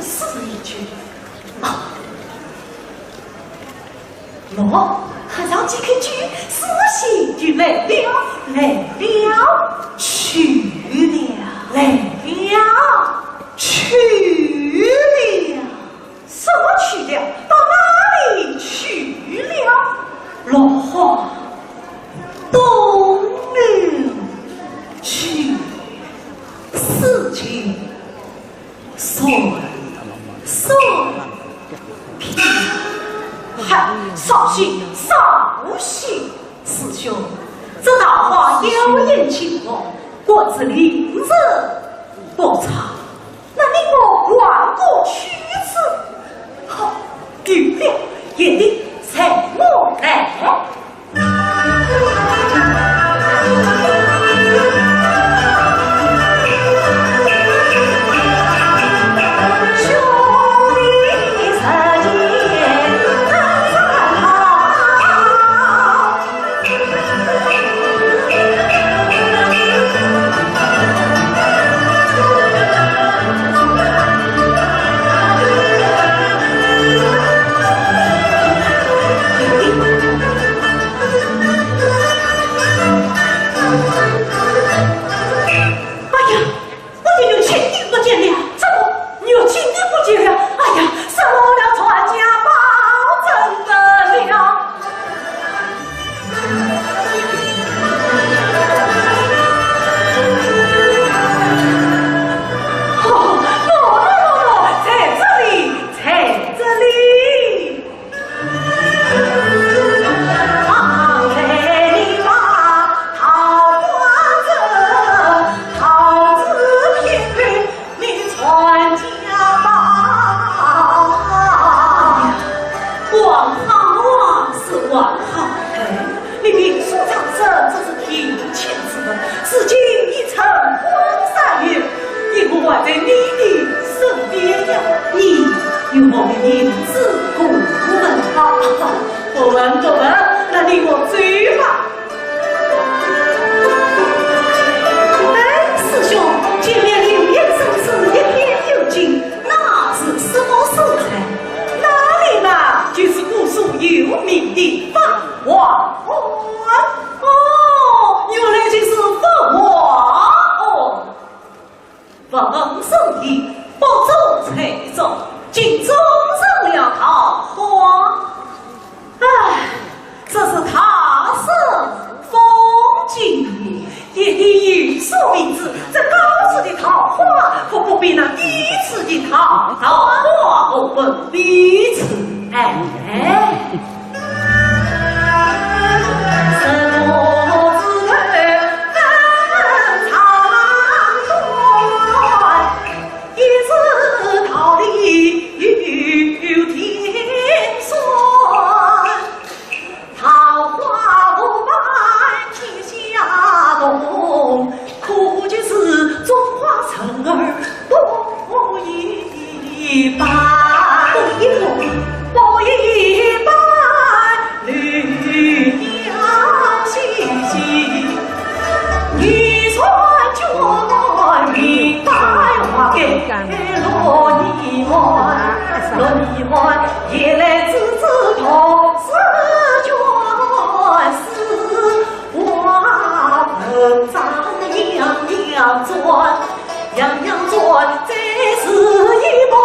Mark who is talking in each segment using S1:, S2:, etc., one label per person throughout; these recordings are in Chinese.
S1: 是一句啊。喏，还让几个句思绪就来了，来了，去了，来了，去了，什么去了？到哪里去了？落花东流去，四季算平。嗨，少许，师兄，这大话有言情我，果子里日多长，那你我换过去次，好，对了，也得采我来。样样转，这是一梦。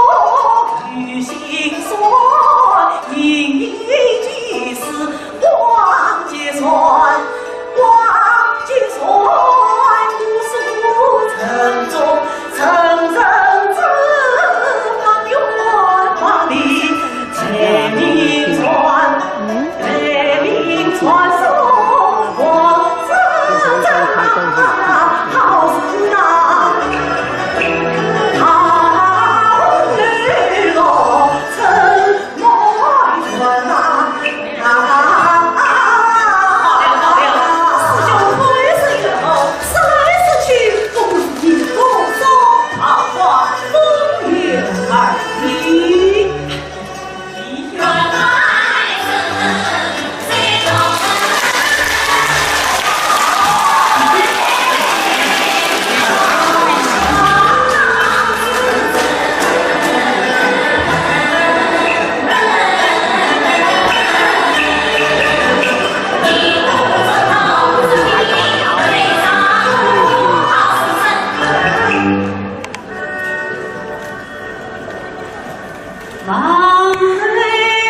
S1: 望瑞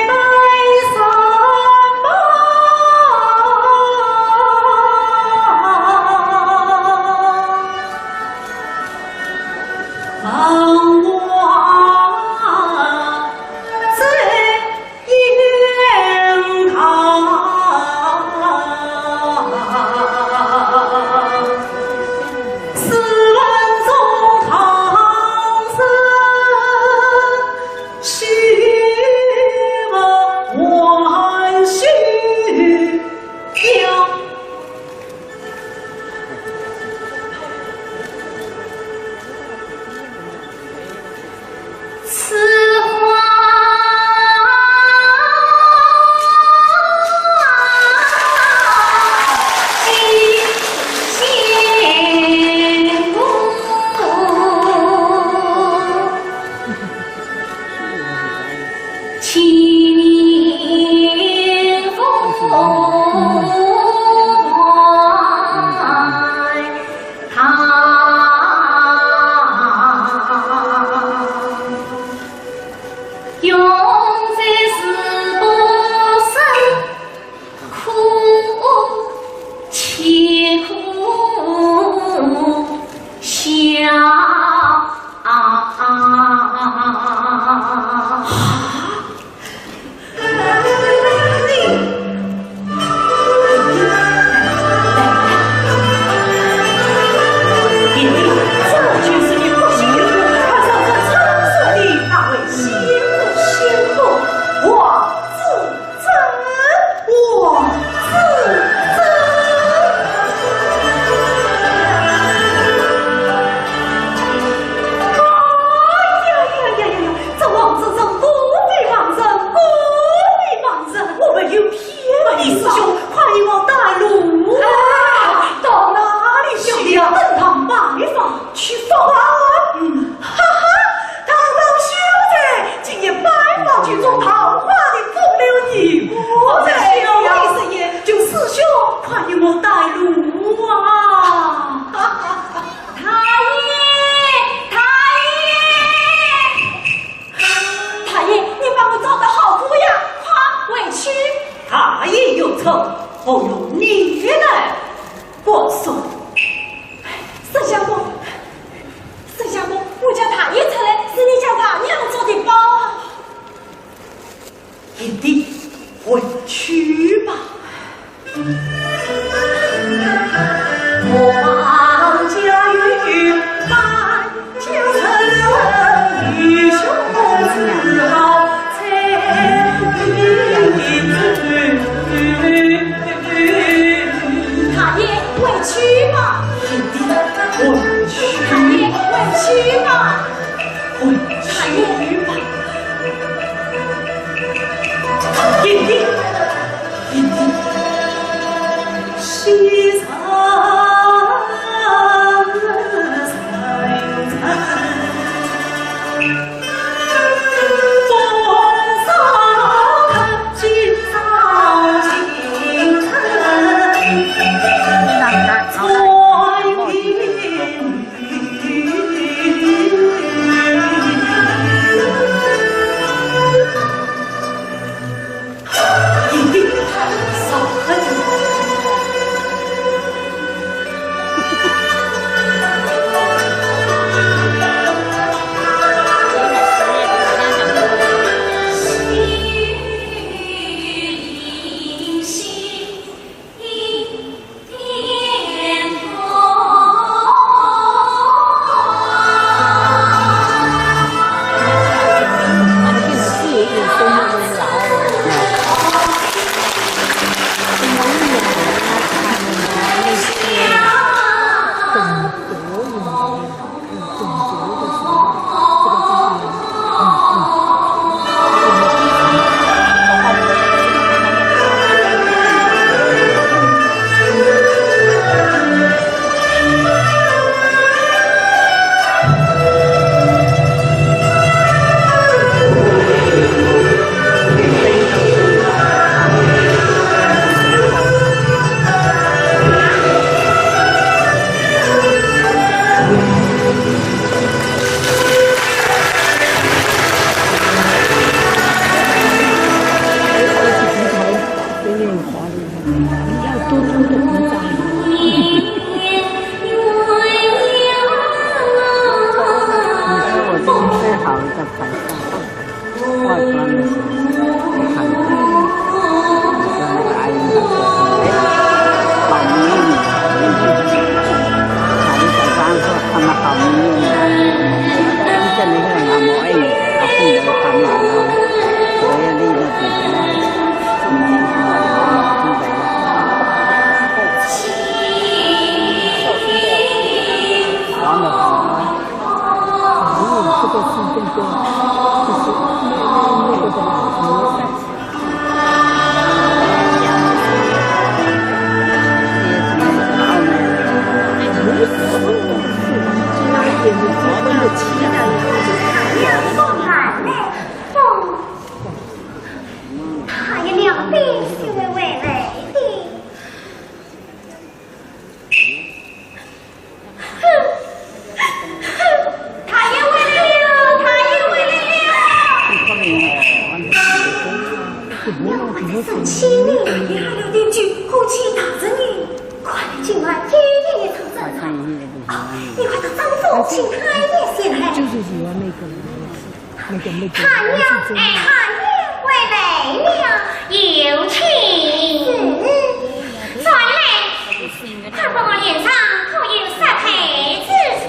S1: 白山望，望我在烟塘，四万中唐僧须万须标。此花今现故，清明风怀永在是不生苦，切苦笑。这王子
S2: 在生气呢，你还有点句后气打着你，快进来爷爷也从这来。你快到丈夫请太爷先来。
S3: 就是喜欢那个。
S2: 太娘，太爷回来了，有请。转来，看到我脸上可有杀态之处？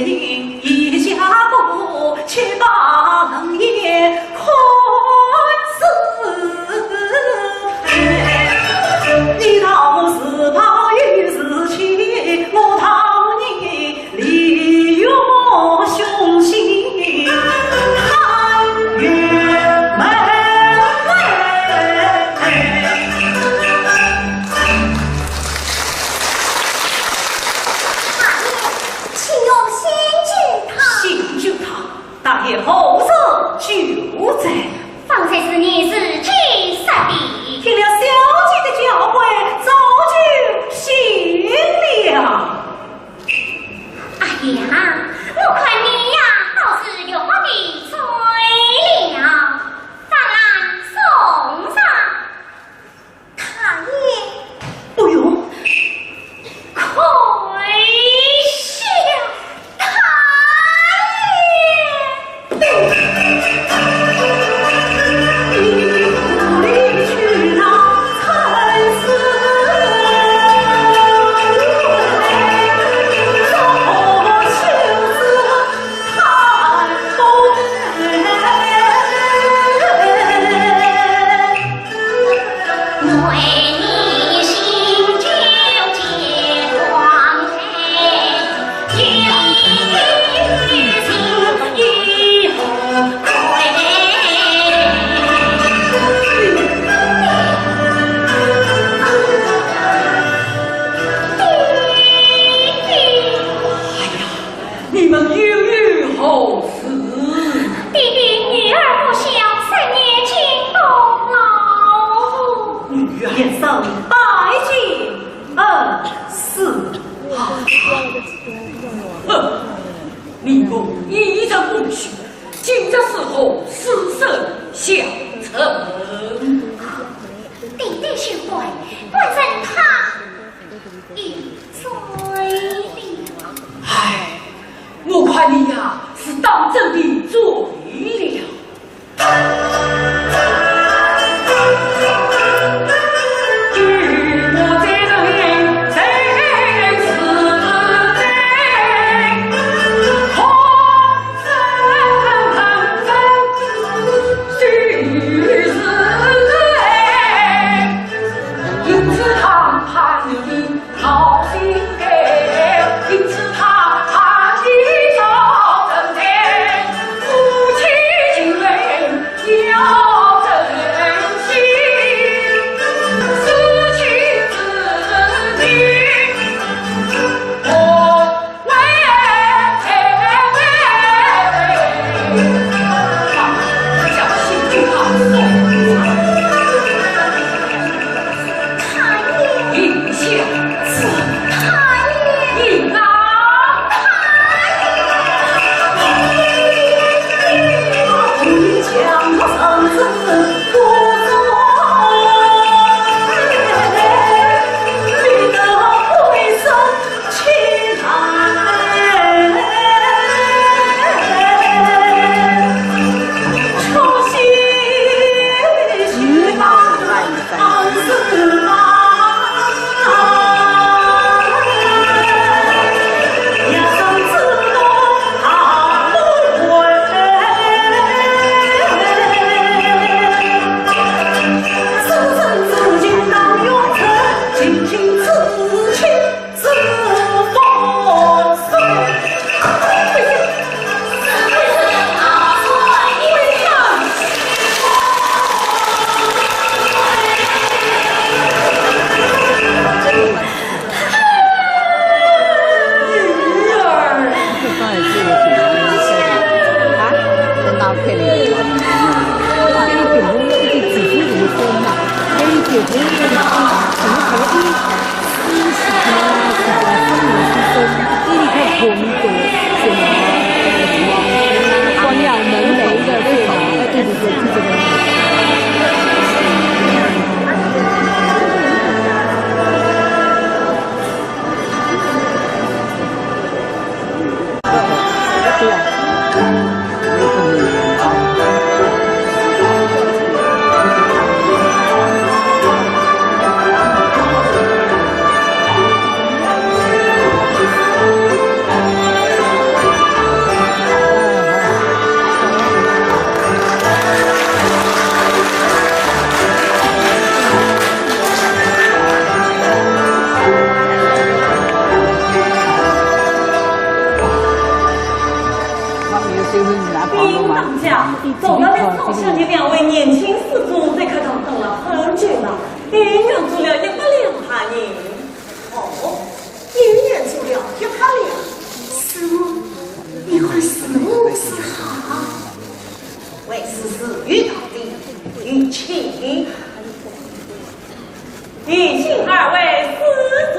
S1: 因一下过，却把冷眼看是非。你道我是怕与是亲，我讨你利用凶心，贪欲门请救他，大爷后事就在。
S2: 方才是你自己设的，
S1: 听了小姐的教诲，早就信了。
S2: 哎呀，我看你呀，倒是有的嘴了，当然送上。大爷，
S1: 不用，
S2: 亏笑大爷。
S3: 民公依着不许，今这时候死生相称。
S2: 弟弟是怪，本身他已醉了。
S3: 唉，我看你呀是当真的醉了。
S2: 大
S1: 应当家，总要在从小的两位年轻士族在客堂等了很久了，一年住了100两哈银。哦，1年住了100两。
S2: 师母，你会师母是好？
S1: 为师遇到的与请2位师祖。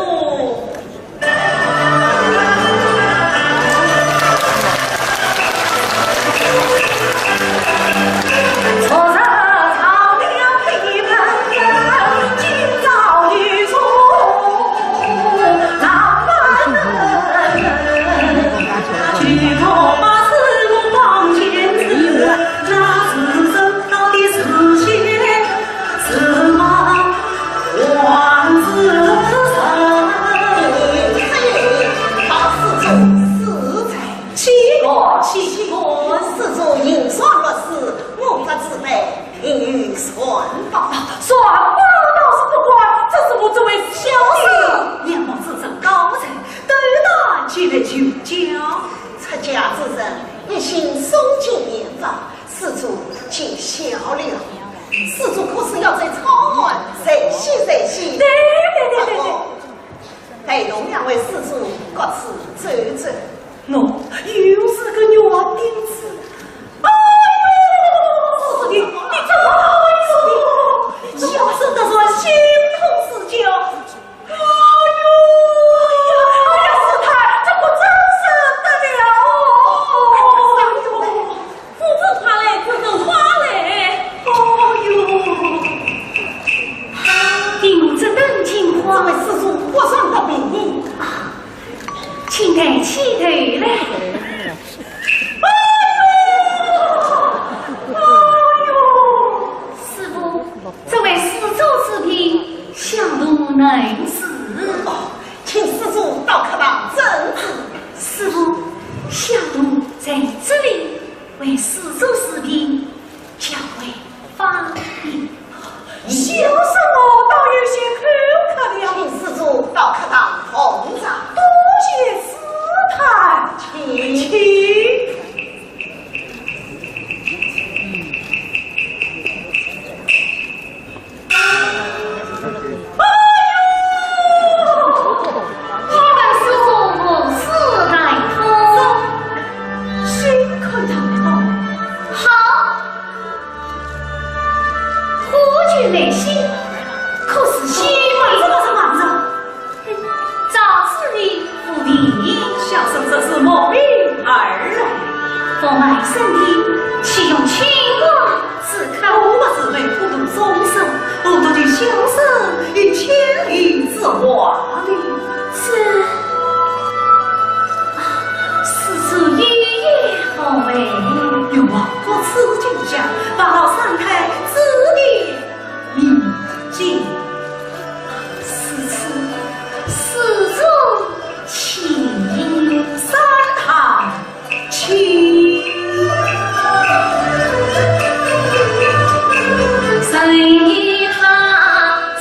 S2: 谁他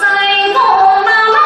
S2: 在我那浪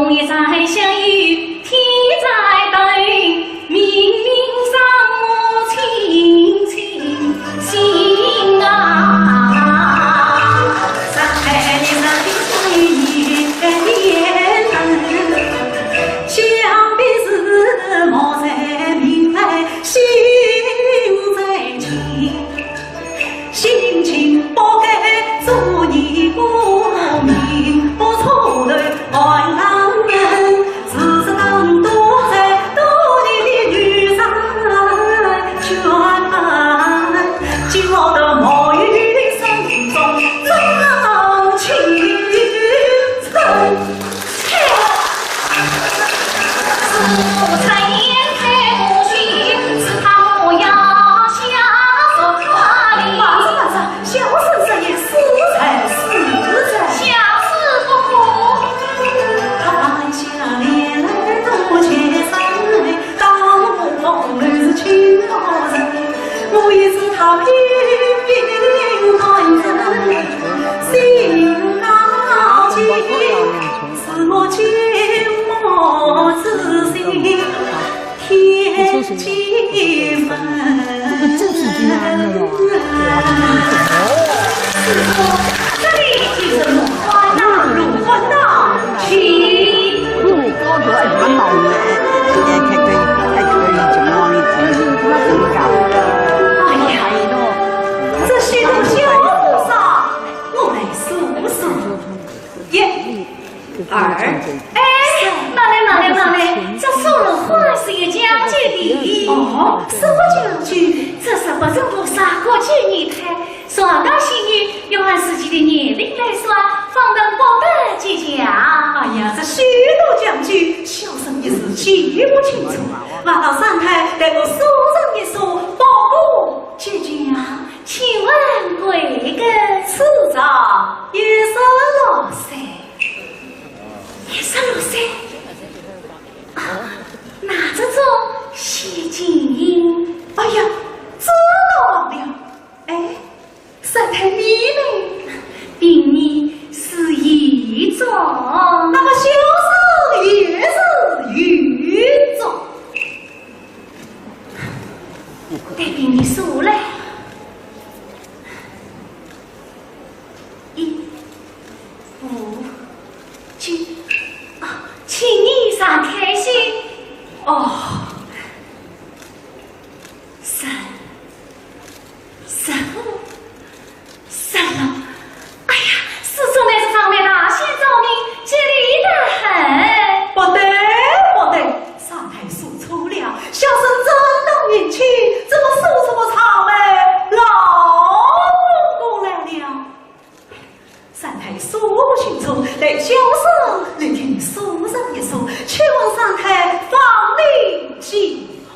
S2: 梦也在相遇，天在等，明明上我轻轻心啊，山海里的相遇也难，想必是我在明白，心在情，心情不该做你不明不错的爱人，只是当多在多年的女人眷恋，寂寞的沐浴生中真情深。是才眼开不虚，是他模样下手华丽。
S1: 小婶婶也实在实在，
S2: 小事不苦。
S1: 他摆下脸来多切身，当不风儿是情好人，我也是他频频难忍，心高情，是我寂寞之心天机门。
S2: 这里是什么花纳入花纳去？哎呀，
S1: 这许多小菩萨，我来数数：一、二、
S2: 哪来，这数了话是有讲究的。
S1: 哦，什么讲究？
S2: 这18尊菩萨过去年台，上到西域，约翰斯基的年龄来算，方能博得几讲。
S1: 哎呀，这许多讲究，小生也是记不清楚。晚到三台，待我数上一数，报告姐讲。
S2: 请问贵个
S1: 此长16岁。
S2: 16岁，拿着种洗金银。
S1: 哎呀，这倒忘了。哎，三太你呢？
S2: 并你是一种，
S1: 那么小生也是一种。
S2: 得比你数来。1、5、9。 请你上开心
S1: 哦
S2: ，15、16，哎呀，师兄乃是上面大仙照明，吉利得很。
S1: 不得，上台数错了，小生真当运气，怎么数什么场呢？老公过来了，上台数不清楚，得小生来听你数上一数，却往上台放令记号。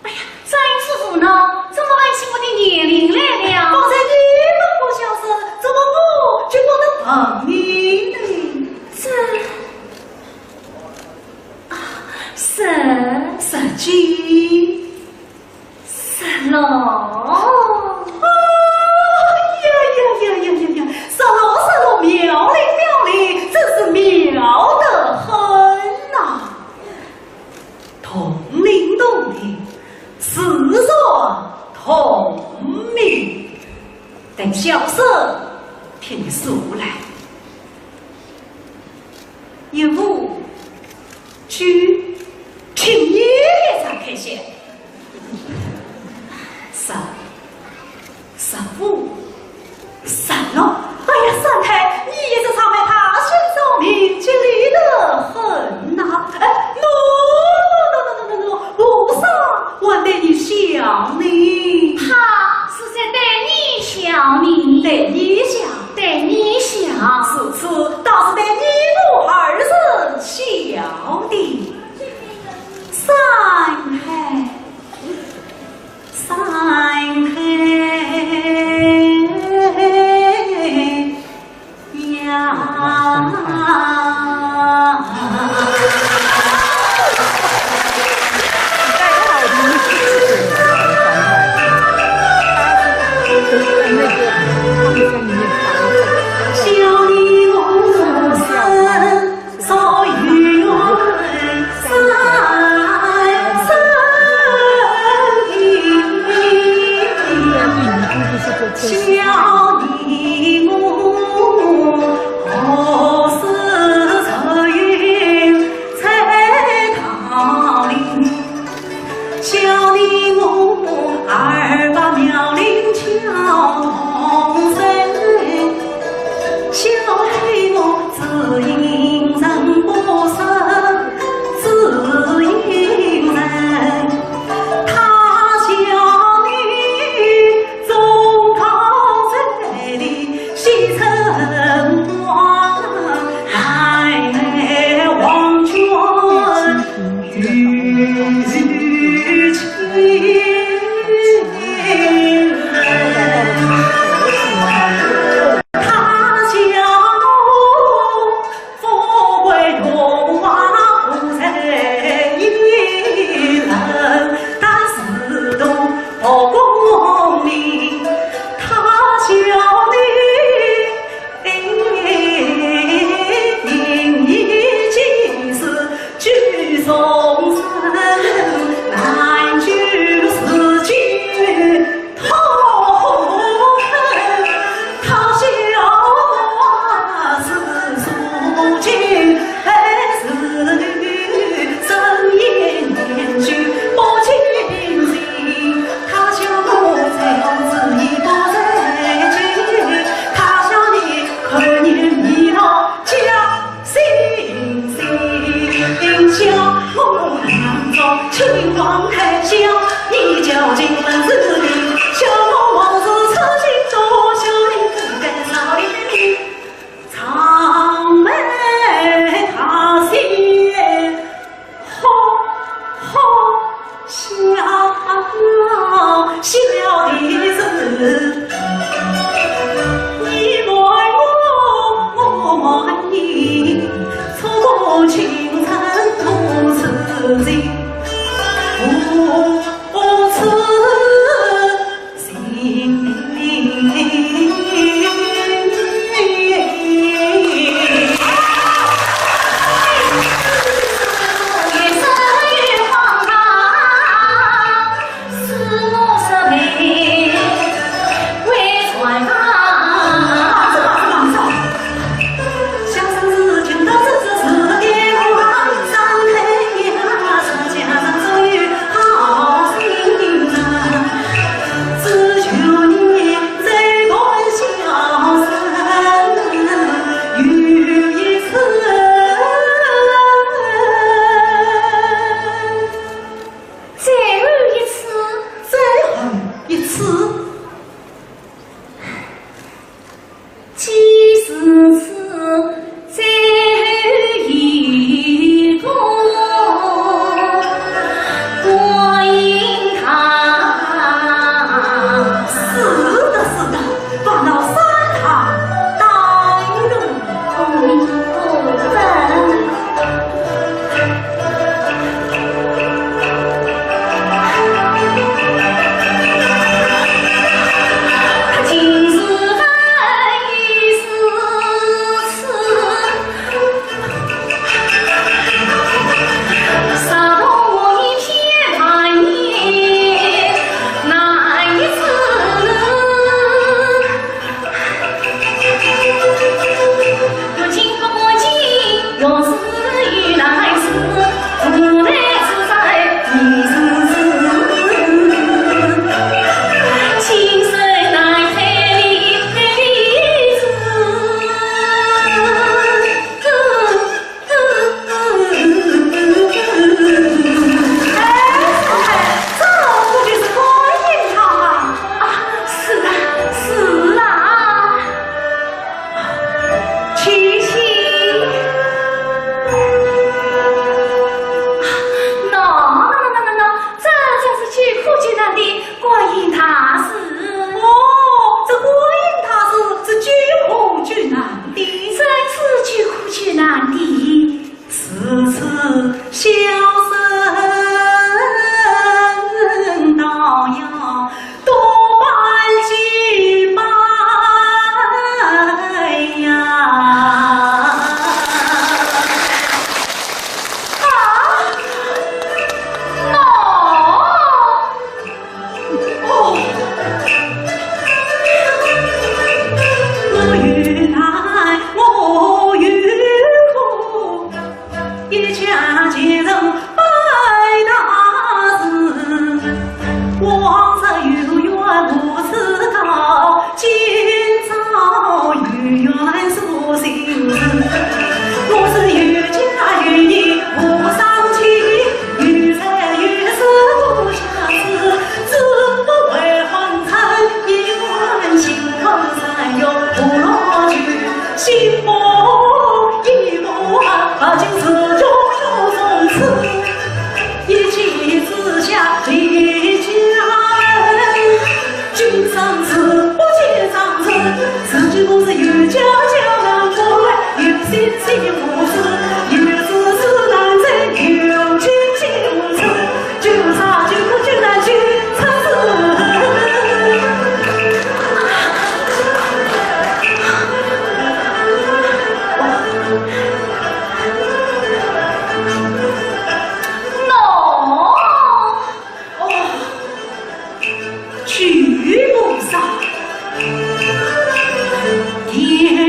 S2: 哎呀，张师傅呢？怎么问起我的年龄来了？
S1: 方才你问过小生，怎么我就不能问你呢？17、
S2: 16。
S1: 16，妙龄，真是妙得很呐！同龄，世上同名，等小生听你数来，15、9，请你也常开些，15、16。哎呀，三太，你也是上面大仙照明，吉利得很呐！哎，菩萨，我对你想你，
S2: 他是在对你想你，
S1: 对你想，
S2: 对你想，
S1: 此次倒是对你我儿子想的。也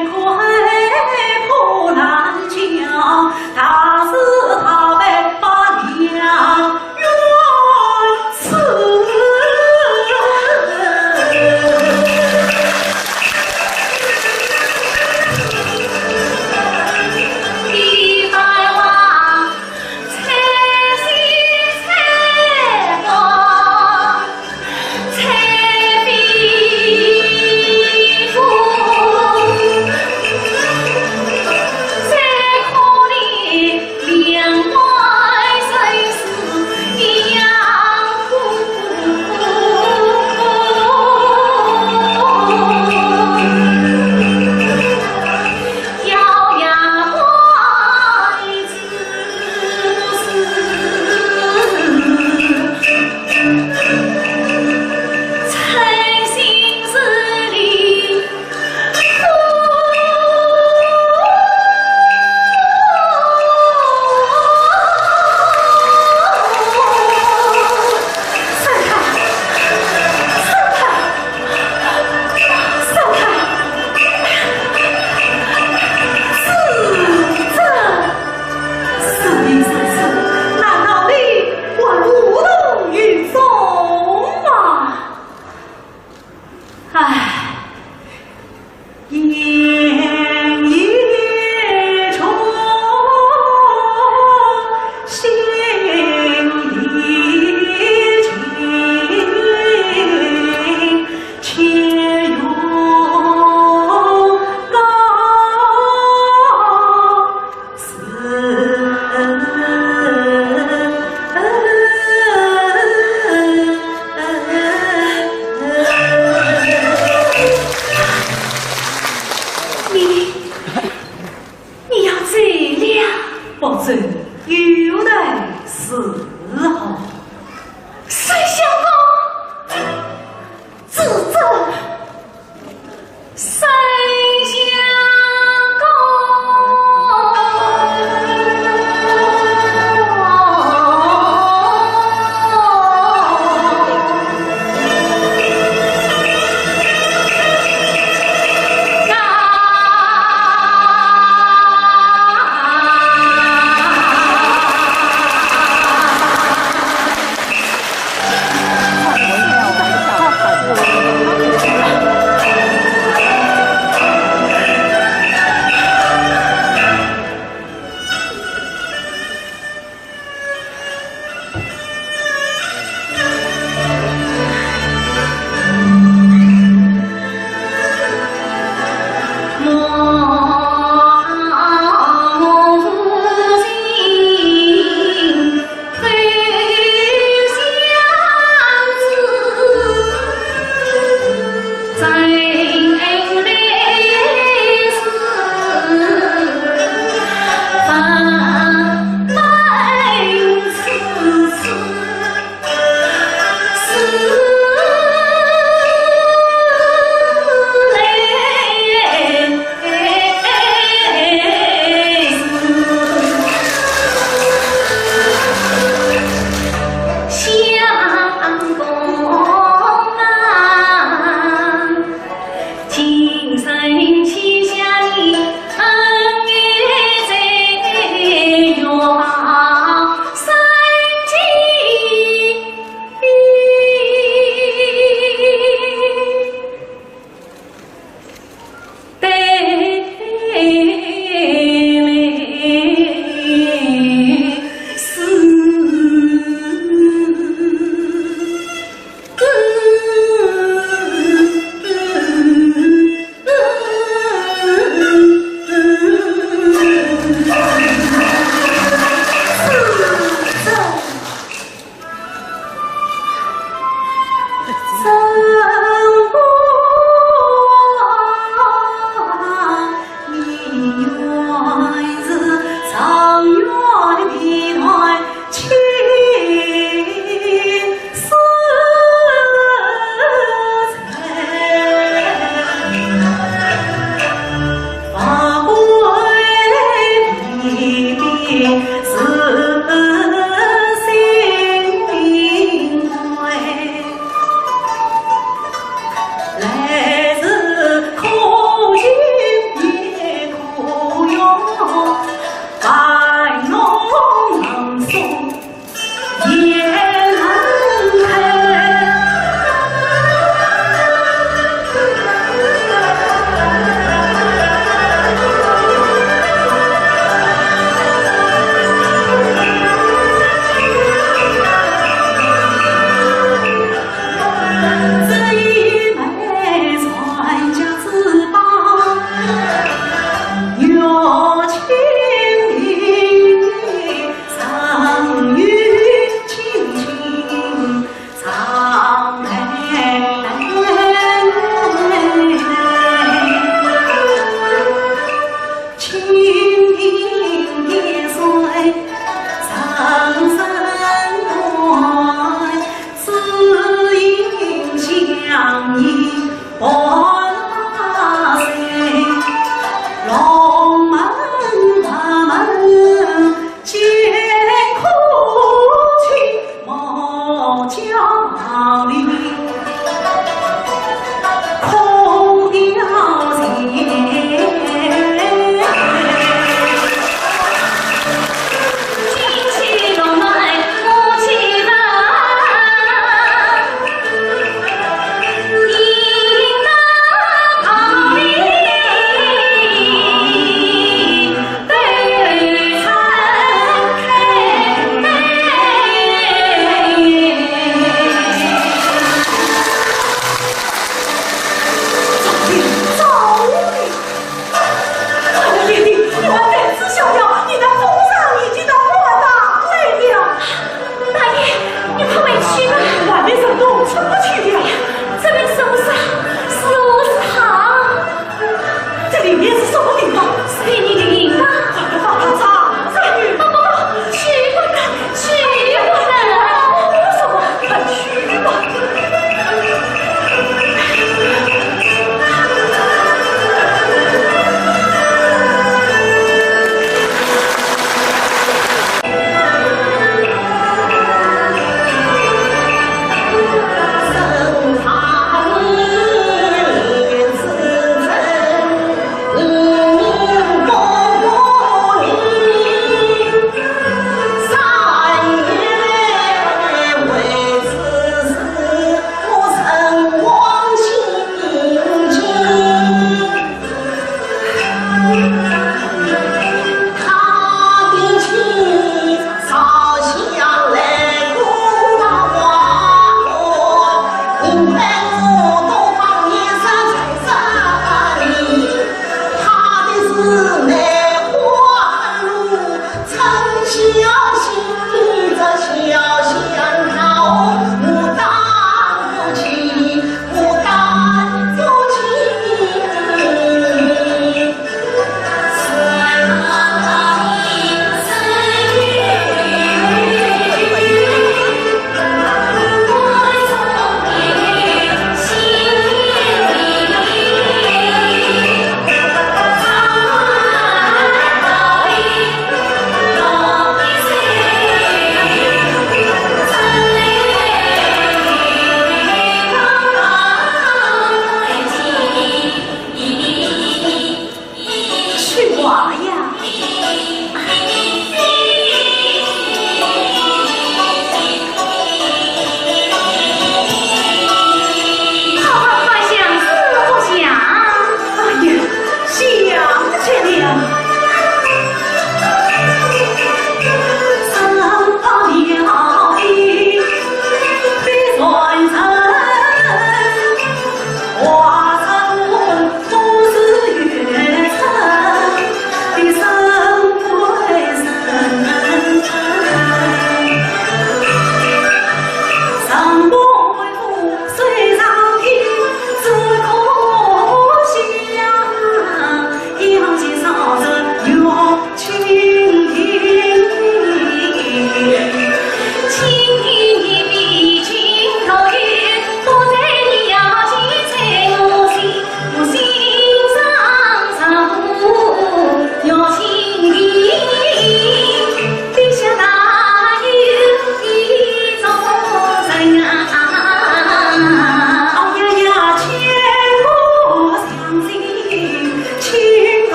S1: 快破难。你要走了，否则有待时候。
S2: 谁相公，自责。谁相公。
S1: 面是什么地方？
S2: 是给你的银吧？
S1: 快快把它砸在你！
S2: 不，去不得，去不得！
S1: 为什么？快去吧！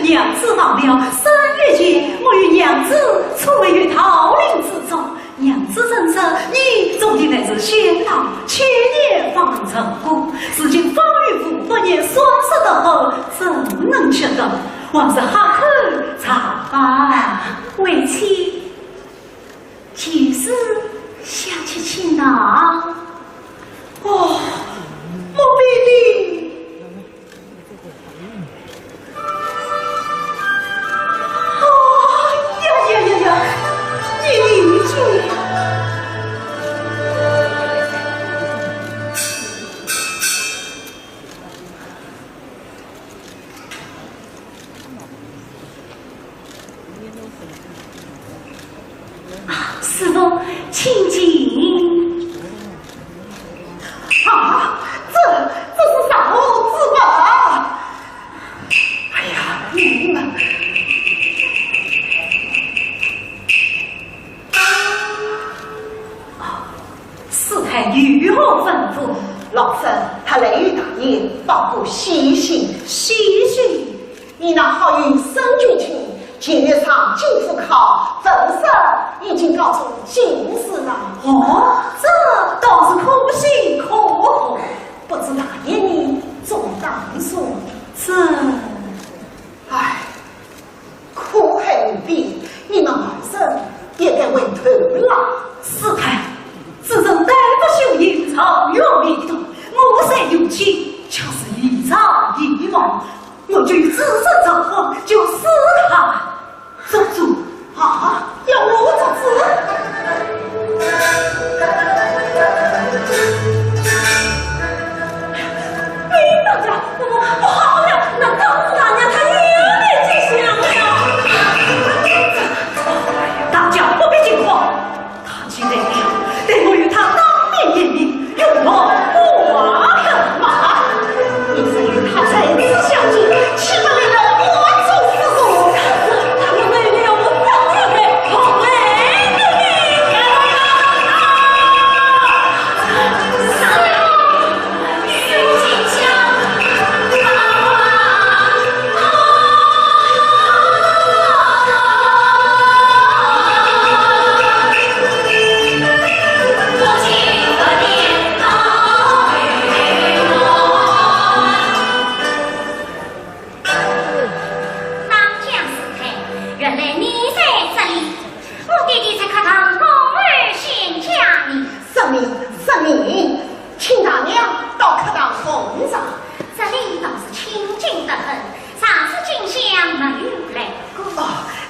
S1: 娘子忘了3月间，我与娘子初位于桃林之中。娘子人生，你总的乃是仙道，7年方能成功。如今方玉父多年双失的后，怎能确得？往是好口茶吧，
S2: 为妻就是想去青岛。
S1: 哦，莫非你师傅，请进。
S4: 啊，这是啥物之物？哎呀，你们！
S1: 师太如何吩咐？
S4: 老僧他雷雨大爷报过西行，
S1: 西行。
S4: 你那好运生军情，今日上进府考，本身已经告诉进士了。
S1: 哦，这倒是可喜可贺。
S4: 不知大爷你怎当说？
S1: 这，
S4: 唉，苦海无边，你们二生也该回头了。
S1: 师太，自从大夫修营长远未到，我才有气，却是一场一往。我就自身造化，就死看做主
S4: 啊！要我做主？
S1: 哎，大家，不好了，那高夫大娘她有点迹象了。大家不必惊慌，她既来了，待我与她当面言明，有我不话干嘛？你是与她才子相见，岂不令人我做死路？他们为了我当日的好为的你
S4: 圣明，请大娘到客堂奉上。
S2: 这里倒是清静得很，上次进香没有来过。
S4: 哦，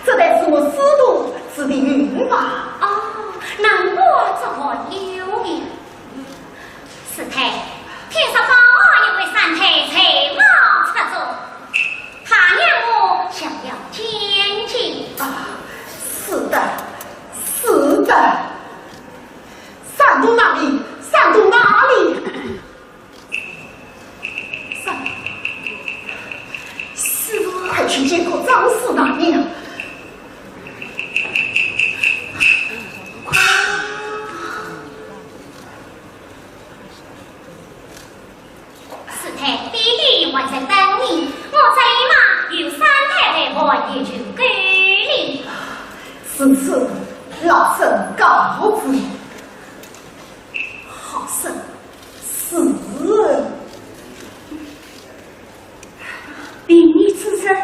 S4: 这乃是我师徒指的云法。
S2: 哦，难怪这么有缘。师太，听说方二一位三太才貌出众，他娘我想要见见。
S4: 啊，是的，是的。山东哪里？山东哪里？师傅，快去接过张氏大娘。
S2: 师太，弟弟还在等你，我这马有三太太我也就给你。
S4: 师父，老僧告辞。好生是
S1: 比你之身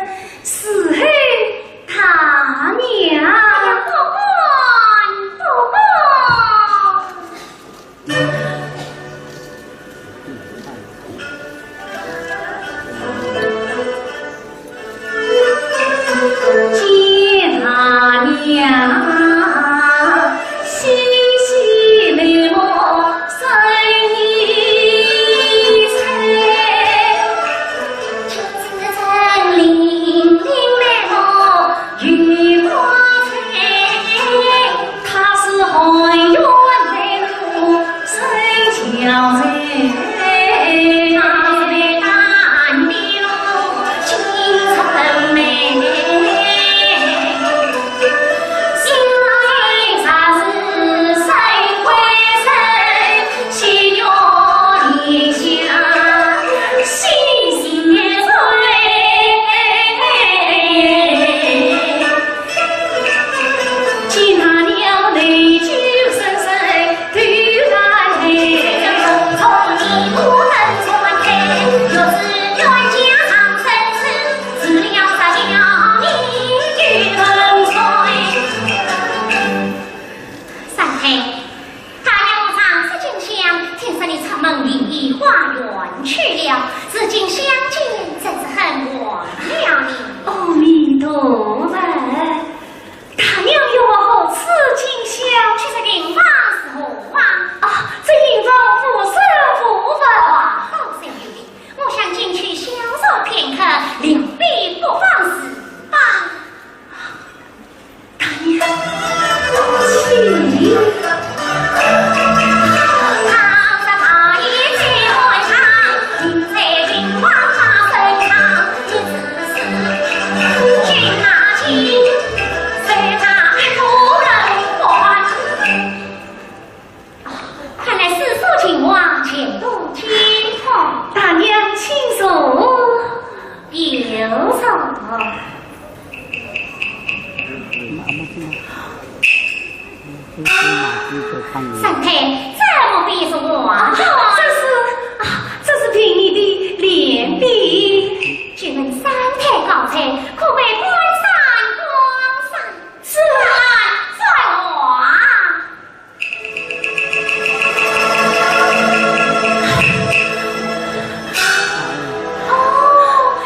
S1: 是后他娘。
S2: 哎呀，不
S1: 见他娘。
S2: 你有所。三太这么必是我
S1: 这是凭你的脸笔。
S2: 只问三太高才，可被关山。
S1: 是
S2: 在我。哦，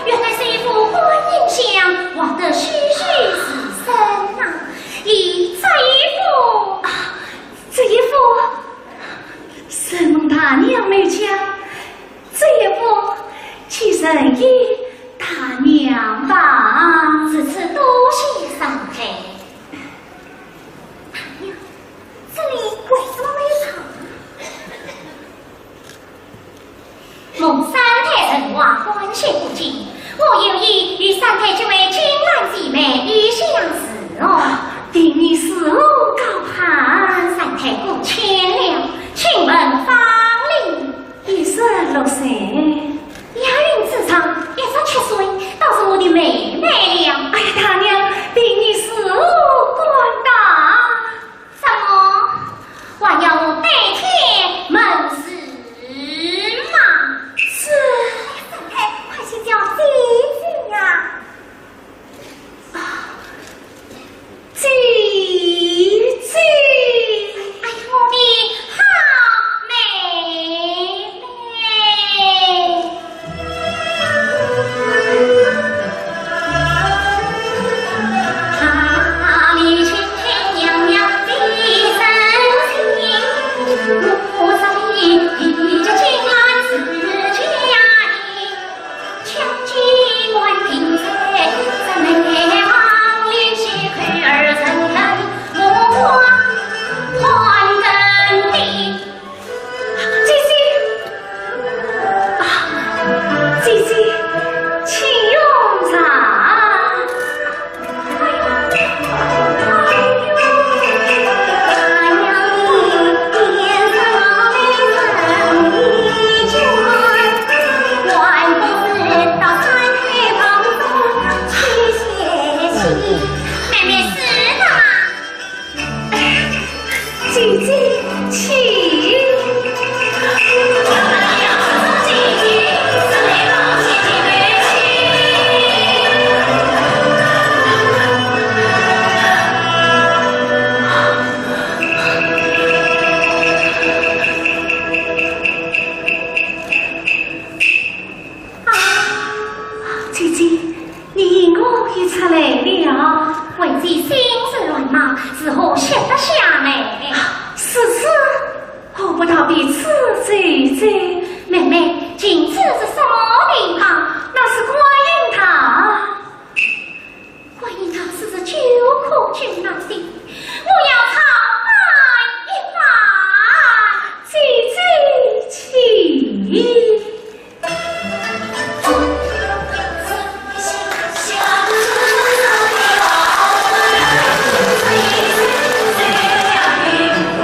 S2: 原来是一幅观音像，画得栩栩如生啊！这一幅神农大娘没讲，这一幅其实一大娘吧，此次多谢三太。大娘，这里为什么没藏？蒙三太人话欢喜不尽，我有意与三太这位金兰姊妹以相识哦。定你思路高攀，三太过谦了，请问芳龄
S1: 26岁，
S2: 押韵之上，17岁，倒是我的妹妹了。
S1: 哎呀，大娘，定你思路广大，
S2: 什么？还要我代替门市吗？
S1: 是
S2: 三太，快去叫姐姐呀！姐姐，哎呀，我的好妹妹！你轻轻娘娘的声音，我早已披着金兰自家的枪击关平在咱们行里些亏儿怎能莫还根的？
S1: 姐姐，请用茶。姐姐，请。姐姐，你我也出来了，
S2: 为这心事乱麻，是何写得下来？
S1: 是何不到彼此醉醉？
S2: 妹妹，今次是什么地方？
S1: 那是观音堂。
S2: 观音堂是这救苦救难的，我要朝拜一番。
S1: 姐姐，请。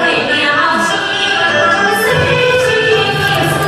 S2: 为了心，思绪。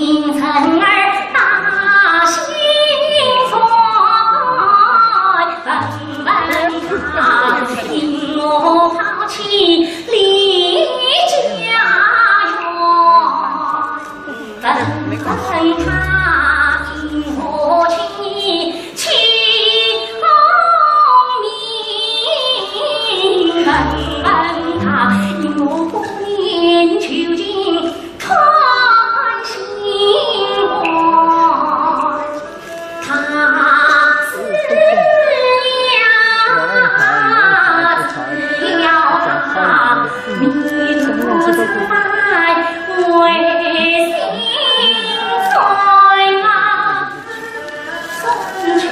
S2: 因臣儿大兴衰，本他因我抛弃离家园，本他因我情情功名，本他因我不念求经传心怀，他死了弥陀拜为心衰啊，送去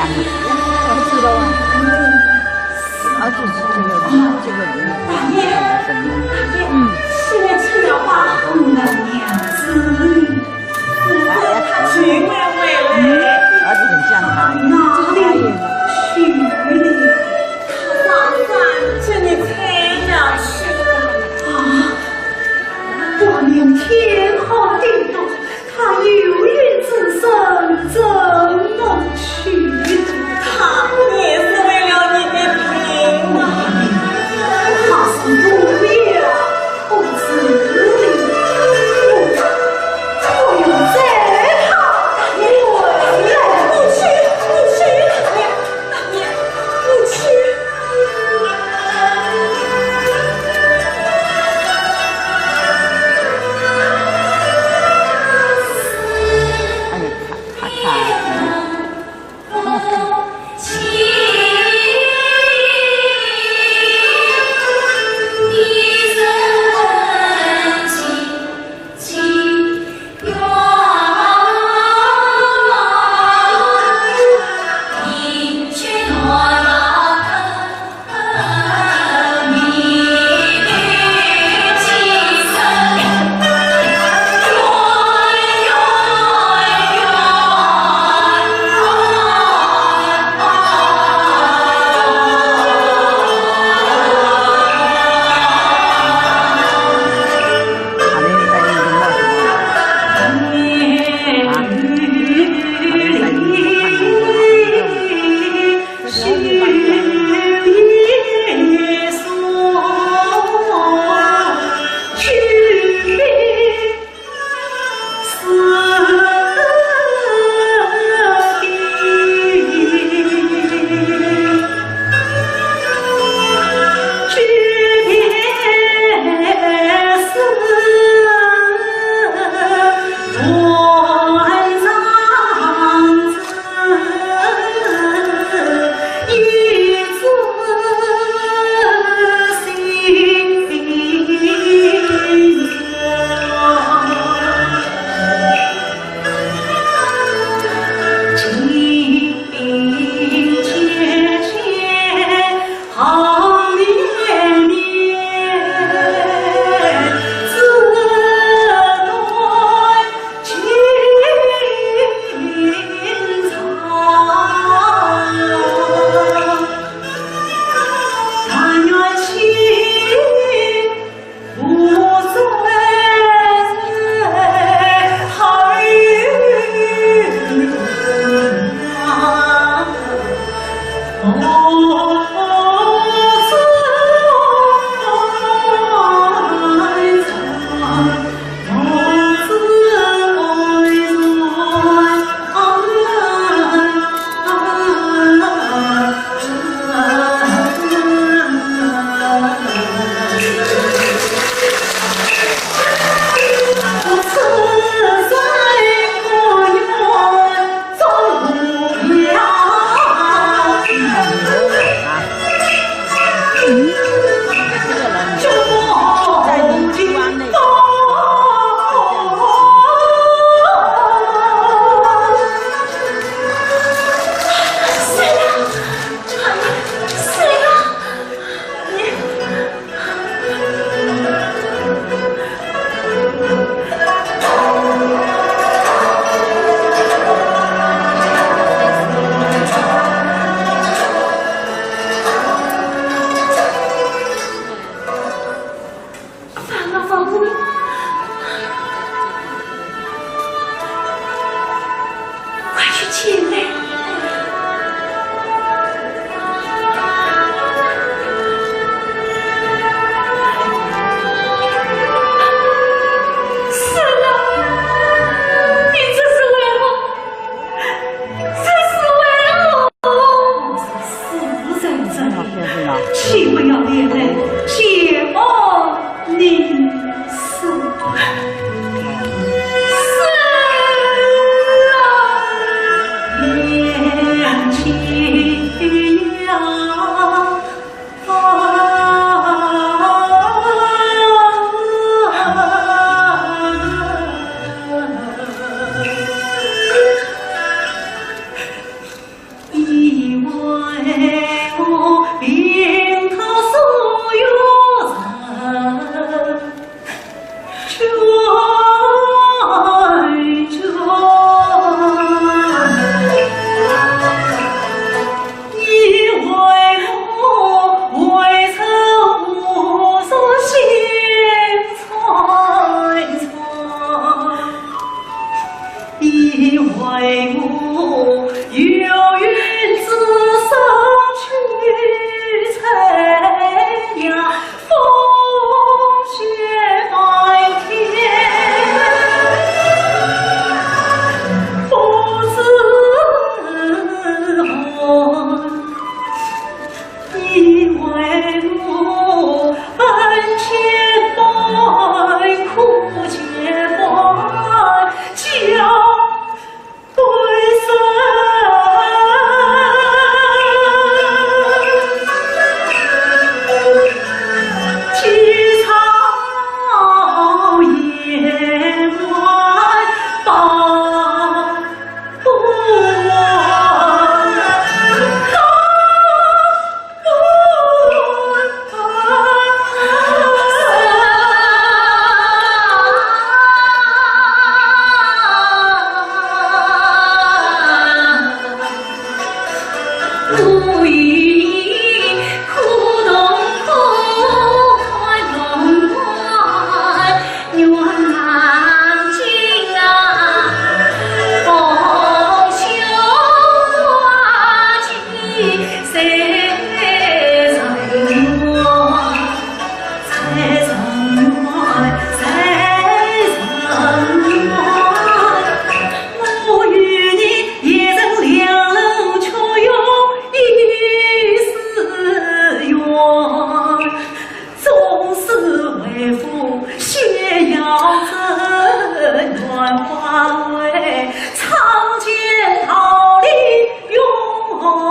S5: 呀，我知道啊。就是这个人，
S1: 大爷，是我吃了花红的娘子，去问问嘞，
S5: 儿子很像他，
S1: 哪里去的？他打算这里才要去啊！我明天好地动，他有缘之身怎能去的？他也是为了你的命啊！他是不要不自理，我要在他回来，你去，你去。
S5: 哎呀，他。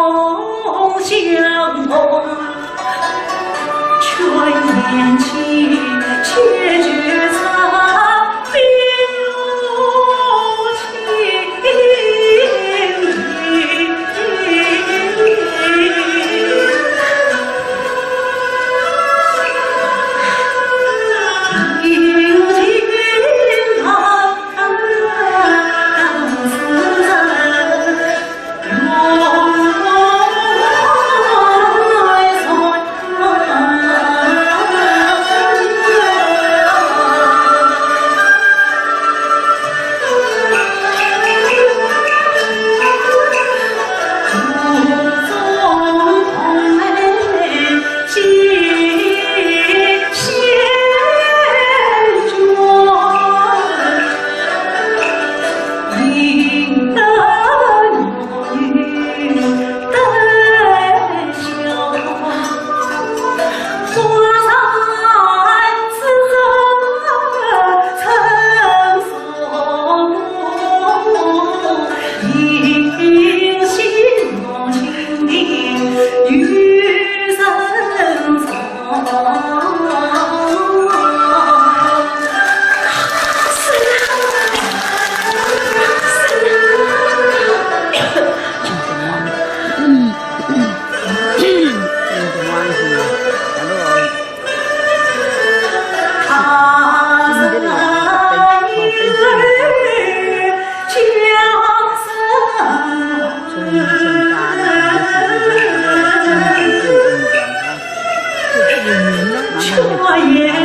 S1: 相逢，却念起结局残留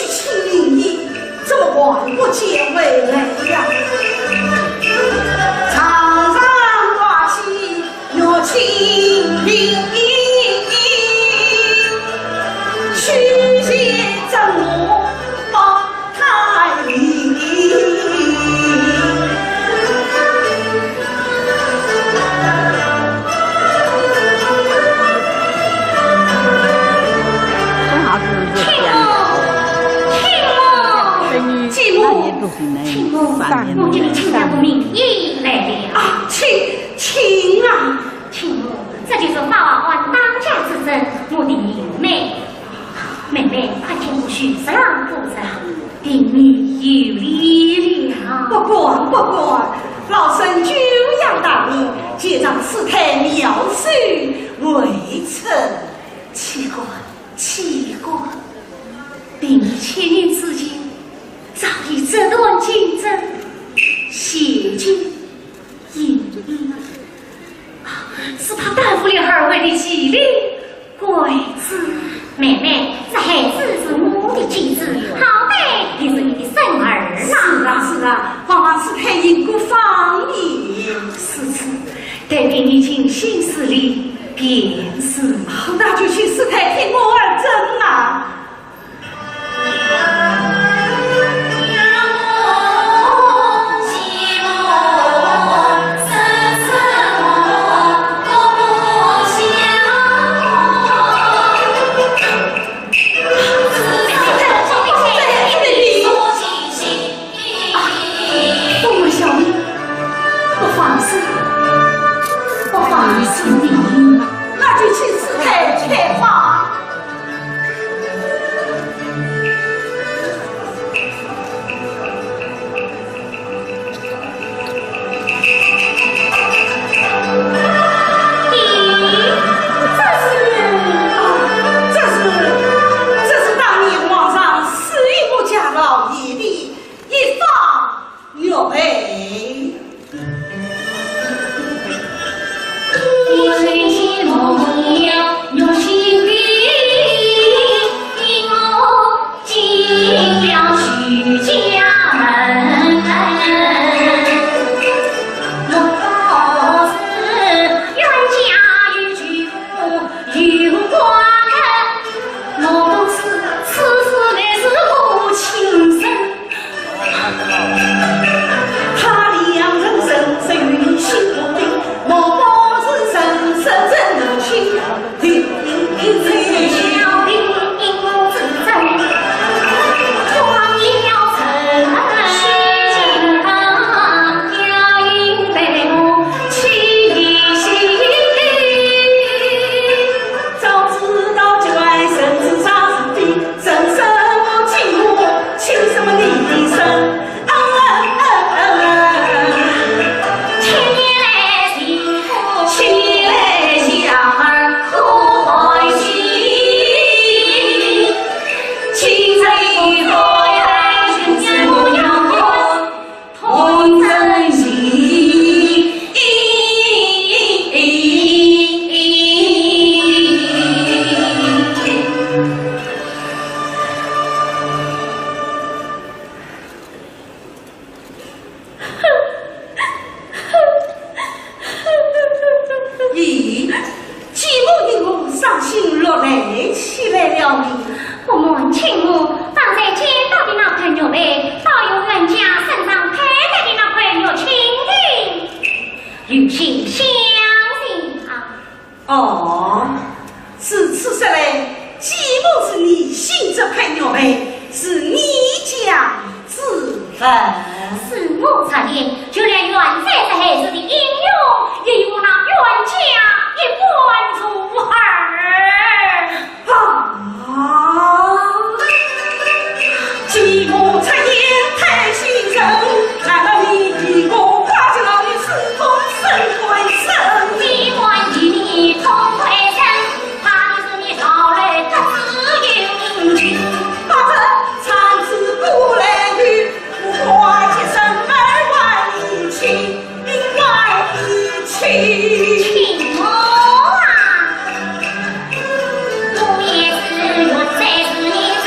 S4: 情名义，怎么还不见为累呀？常常挂起若情名曲线怎么放太离？
S2: 我这里亲家不明义来了
S4: 啊，亲啊，
S2: 亲母，这就是法王官当家之珍，我的妹妹，快听我许十郎夫人，对你有礼了。
S4: 不管，老身久仰大名，借仗此台妙手为臣。
S1: 奇怪，并1000年之间，早已这段竞争，写进隐秘，是怕担负了2位的吉利贵子。
S2: 妹，这孩子是我的妻子，好歹也是你的孙儿
S1: 是啊，往往此台因故方言，是待给你尽心事里便是。
S4: 那就去此台听我儿争啊！那就去此台开花。这是当年皇上赐予我家老爷的一方玉佩。
S2: 随心梦游，心里我进了许家门。我是冤家与举夫有瓜葛，我不是此事乃是我亲生。
S4: 他2人生死于心头的，我不是生死真的亲，
S2: 小兵自珍，创了城，虚情要应被我气息。
S4: 早知道就爱生自杀是非，生生我亲我，亲什么你的生？咦，继母因我伤心落泪起来了你。
S2: 我们亲母方才见到的那块玉佩，倒有人家身上佩戴的那块玉青的，有心相信啊。
S4: 哦，是此说来，继母是你信这块玉佩，是你家自焚。
S2: 是我差点，就连元帅这孩子的英勇，也与我那冤家一贯如耳。
S4: 继母出言太心人，难道你一个挂着老女私通身为生？
S2: 机关与你同为生，怕的是你少来得知有情。
S4: 把这长子不来女，我花起身而外一情，外一情。
S2: 亲母啊，我也是原在是你长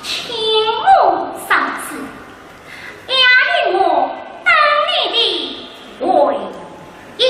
S2: 请我上次，压令我当你的为应。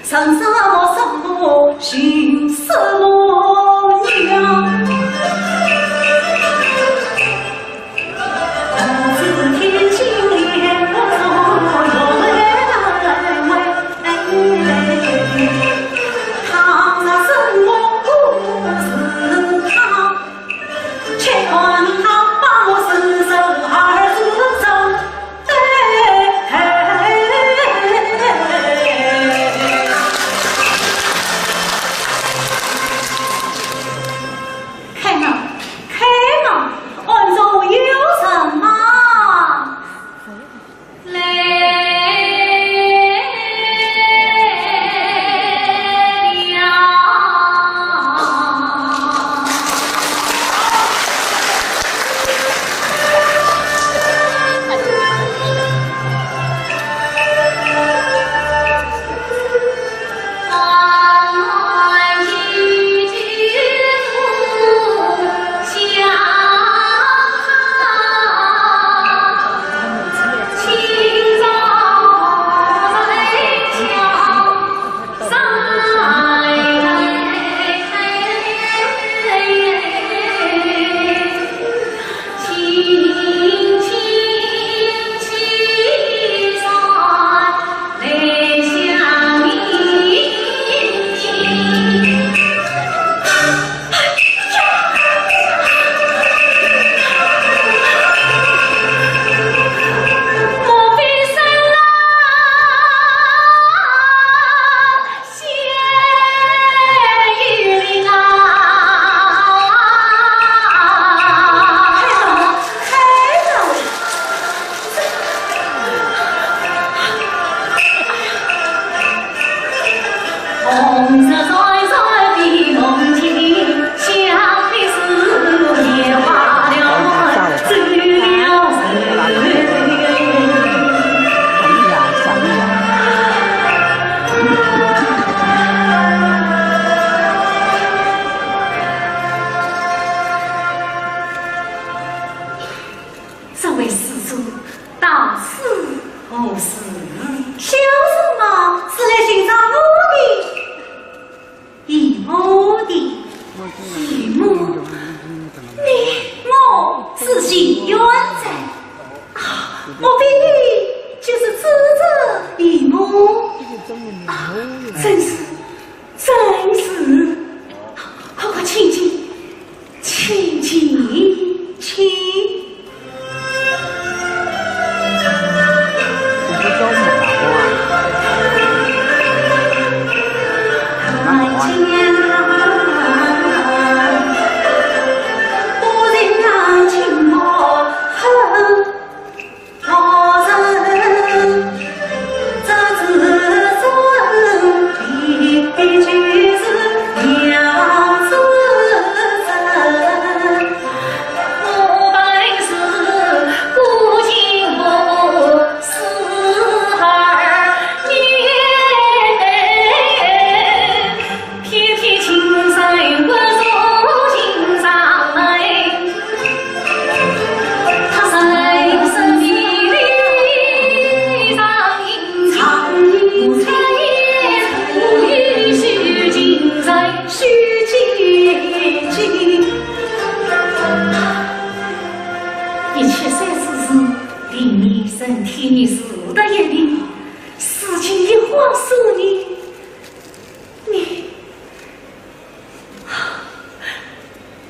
S1: 生什么什么寻什么娘，自天经连不从唐山生活不是他，却看他把我伸手儿子手。这位施主，到此何事？小什么是来寻找我的？姨母的，姨母，你我是心冤在啊！我必就是指着姨母啊！真是，快快请进，请。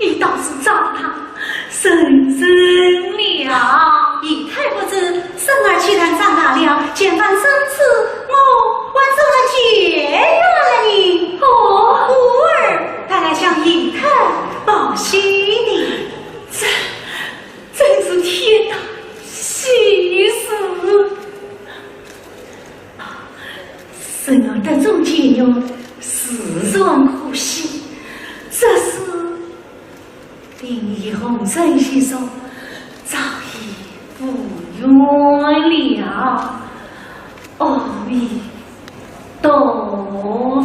S1: 你倒是糟蹋，深深了。姨太不知生儿得中结肉，实在可惜。这是林义红陈先生早已不远了，阿弥陀佛。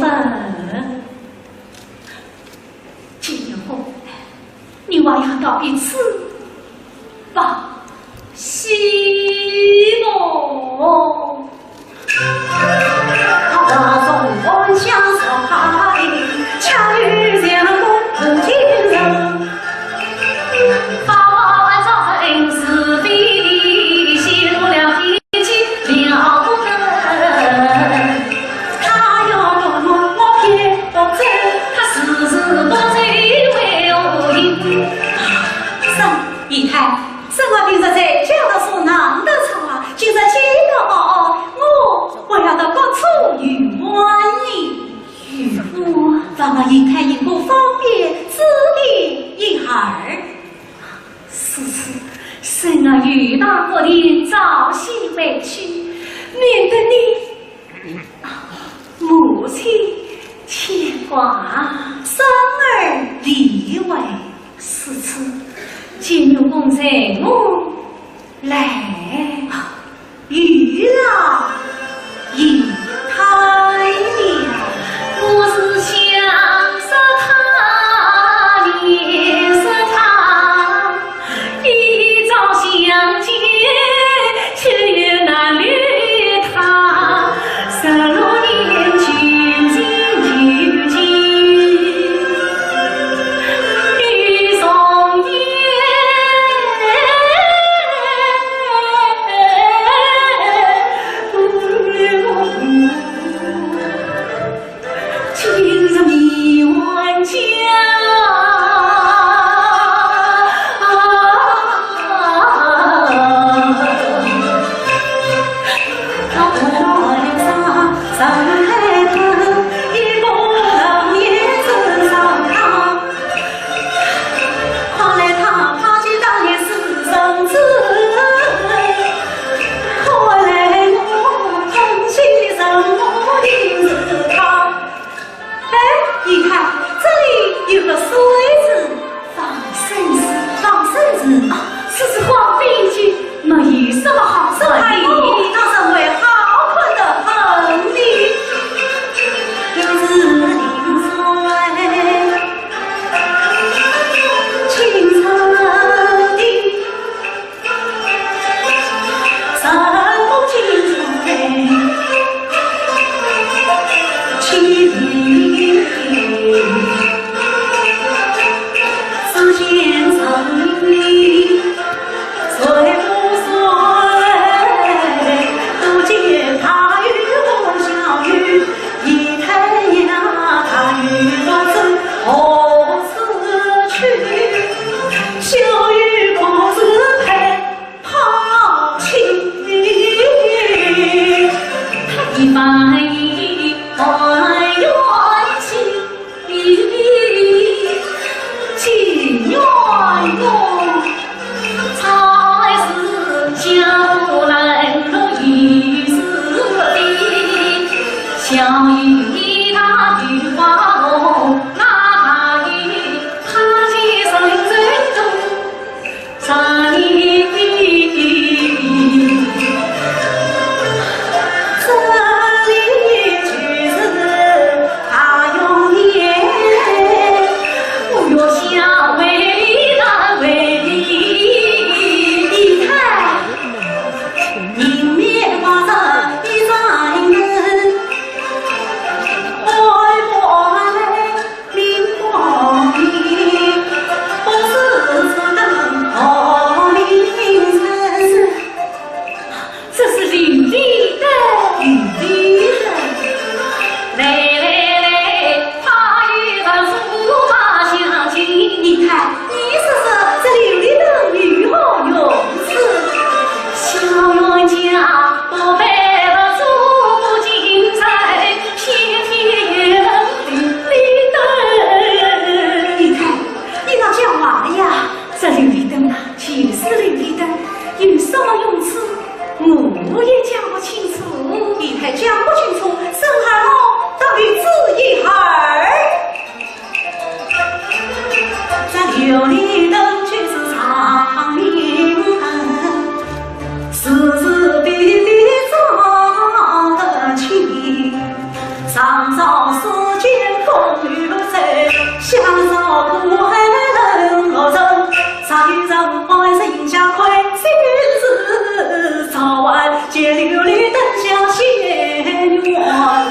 S1: 金义红，你还要到一次吧，希望。
S4: 我从晚相守海，恰遇见我情人。
S1: 发在是非，泄露了脾气了不得。
S4: 他要多么我偏不走，
S1: 他时时多嘴为我赢。
S4: 沈姨太，沈我平日在家的所难得场，今日见到我要到各处与万里。
S1: 渔夫，
S4: 让我姨太因不方便，指点一二。
S1: 是，生儿与大过年早些回去，免得你母亲牵挂。
S4: 生儿立为
S1: 是此，今日公在我来
S4: 与老姨太了。
S1: 我是想杀他，怜杀他，一朝相见，却也难虑他，16年情深如金，玉松烟。今日迷万家，
S4: 我留下山海头，一个老爷子上堂。后来他抛弃当年私生子，后来我疼惜什么的是他。一看这里有个水字，放生字
S1: 啊，这是黄飞机，那有什么好说的？
S4: 他身为好困的儿女，又是临水清澈的山风清水清灵。只见城里水不水，不见他与我相遇，一太阳他与我走何时去？秋雨不知陪抛弃，
S1: 他一番一番冤情，情冤冤，才是江湖人路一时的，相遇他菊花红，那里他起生人中山里。有什么用处，我也讲。
S4: 借琉璃灯下仙缘影啊。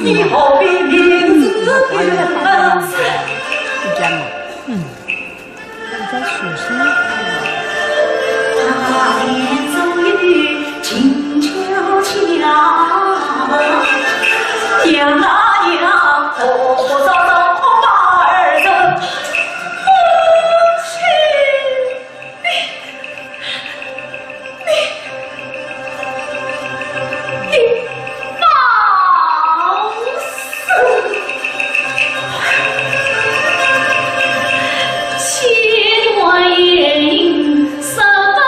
S4: 你何必名字远？
S5: 在学生。
S4: 大雁走雨静悄悄，娘啊娘，婆婆嫂嫂把儿子不去。你放肆！千万言什么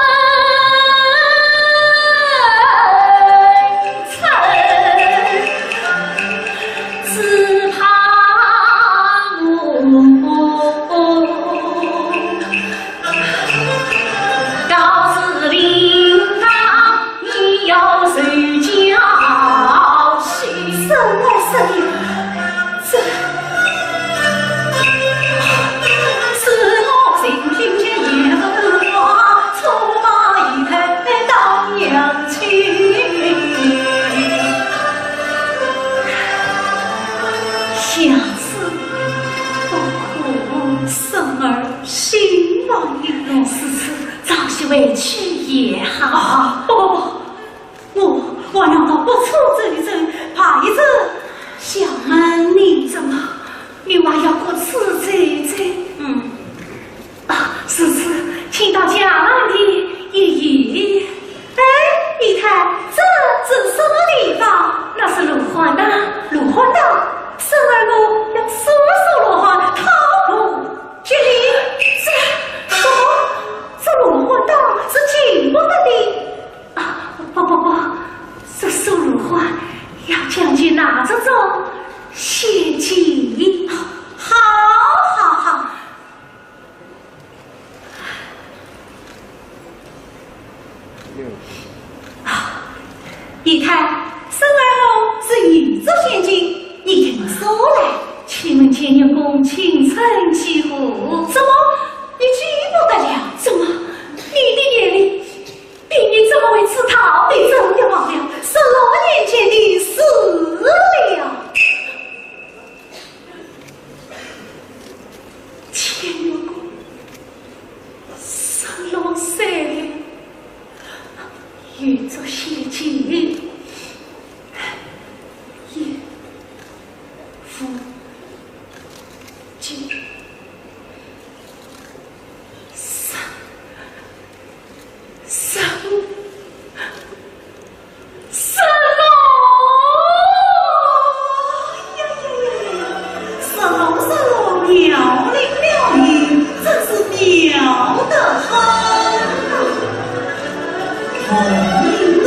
S4: 曾，只怕我告诉领导，你要受教训。什么声音？这。听见野花出马一台当娘亲，相思不可生儿心往一路，早些回去也好。我让他不出这一阵，怕一阵小门你怎么？你还要过出这一阵？是，请到家来的爷爷。哎，姨太，这是什么地方？那是芦花道。芦花道，生儿我要说说芦花，逃不这里。这芦花道是进不得的。啊，不，这收芦花要将去拿着走，献祭。好。姨太，生儿我是宇宙现金，你听说来，请问前有公请称其户？什么？你记不得了？什么？你的眼里，你怎么会知道？你怎么忘了16年前的事了？前有公16岁。宇宙现金，也夫君生龙妙龄妙龄，真是妙得很。红缨弄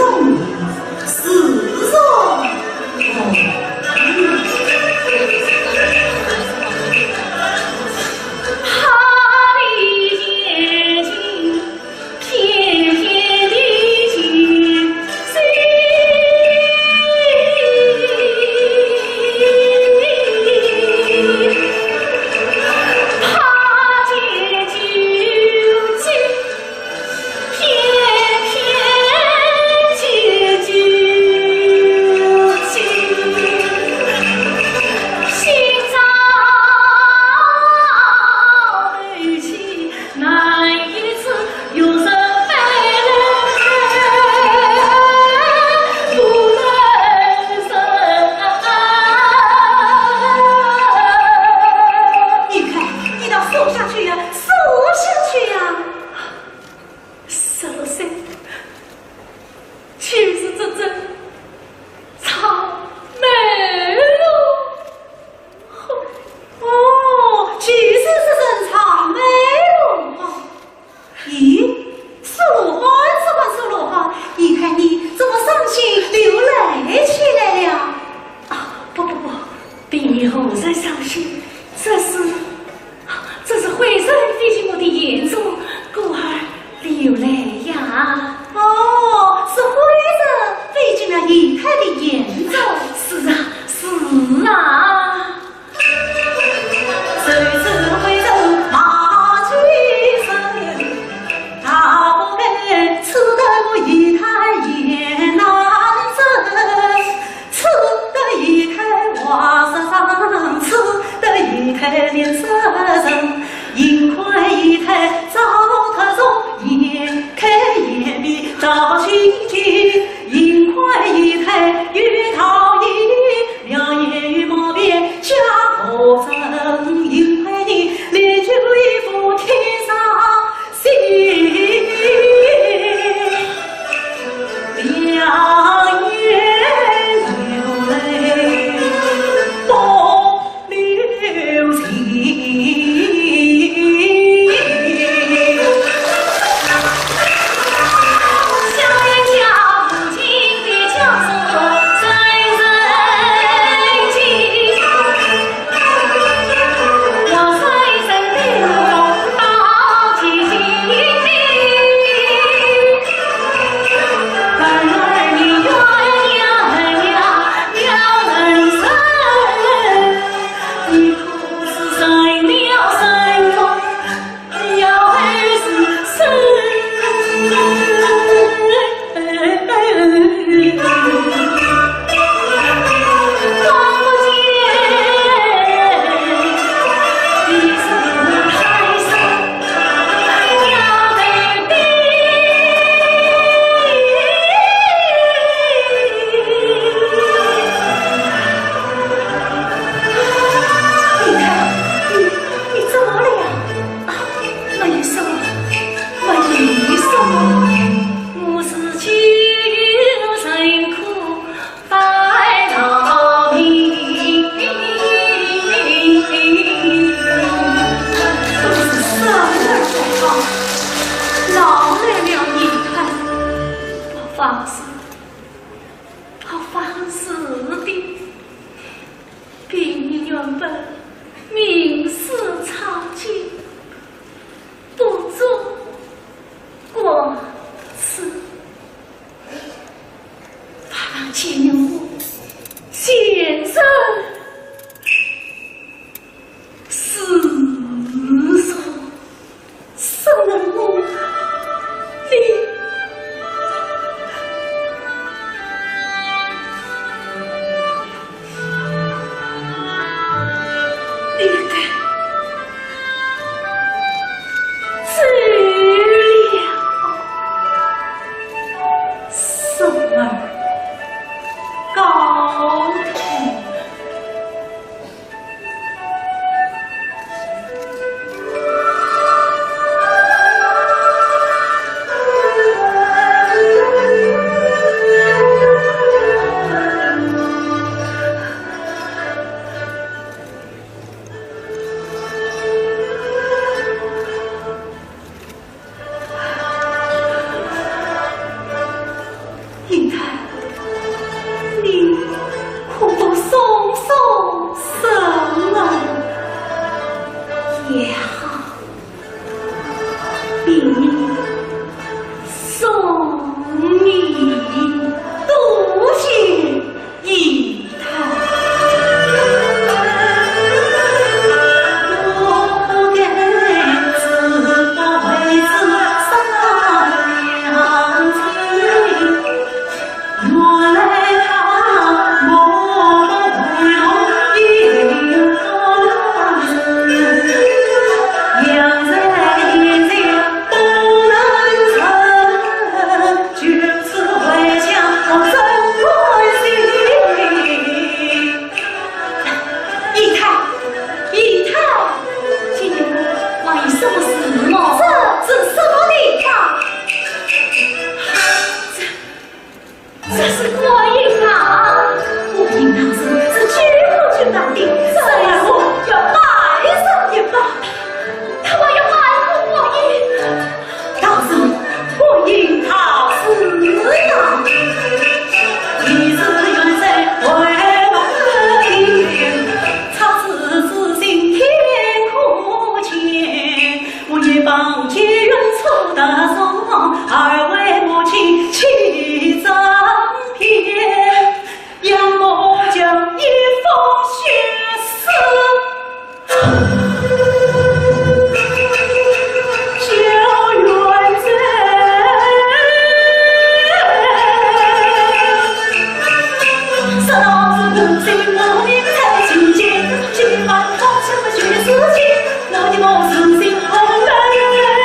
S4: 我的梦是心红的。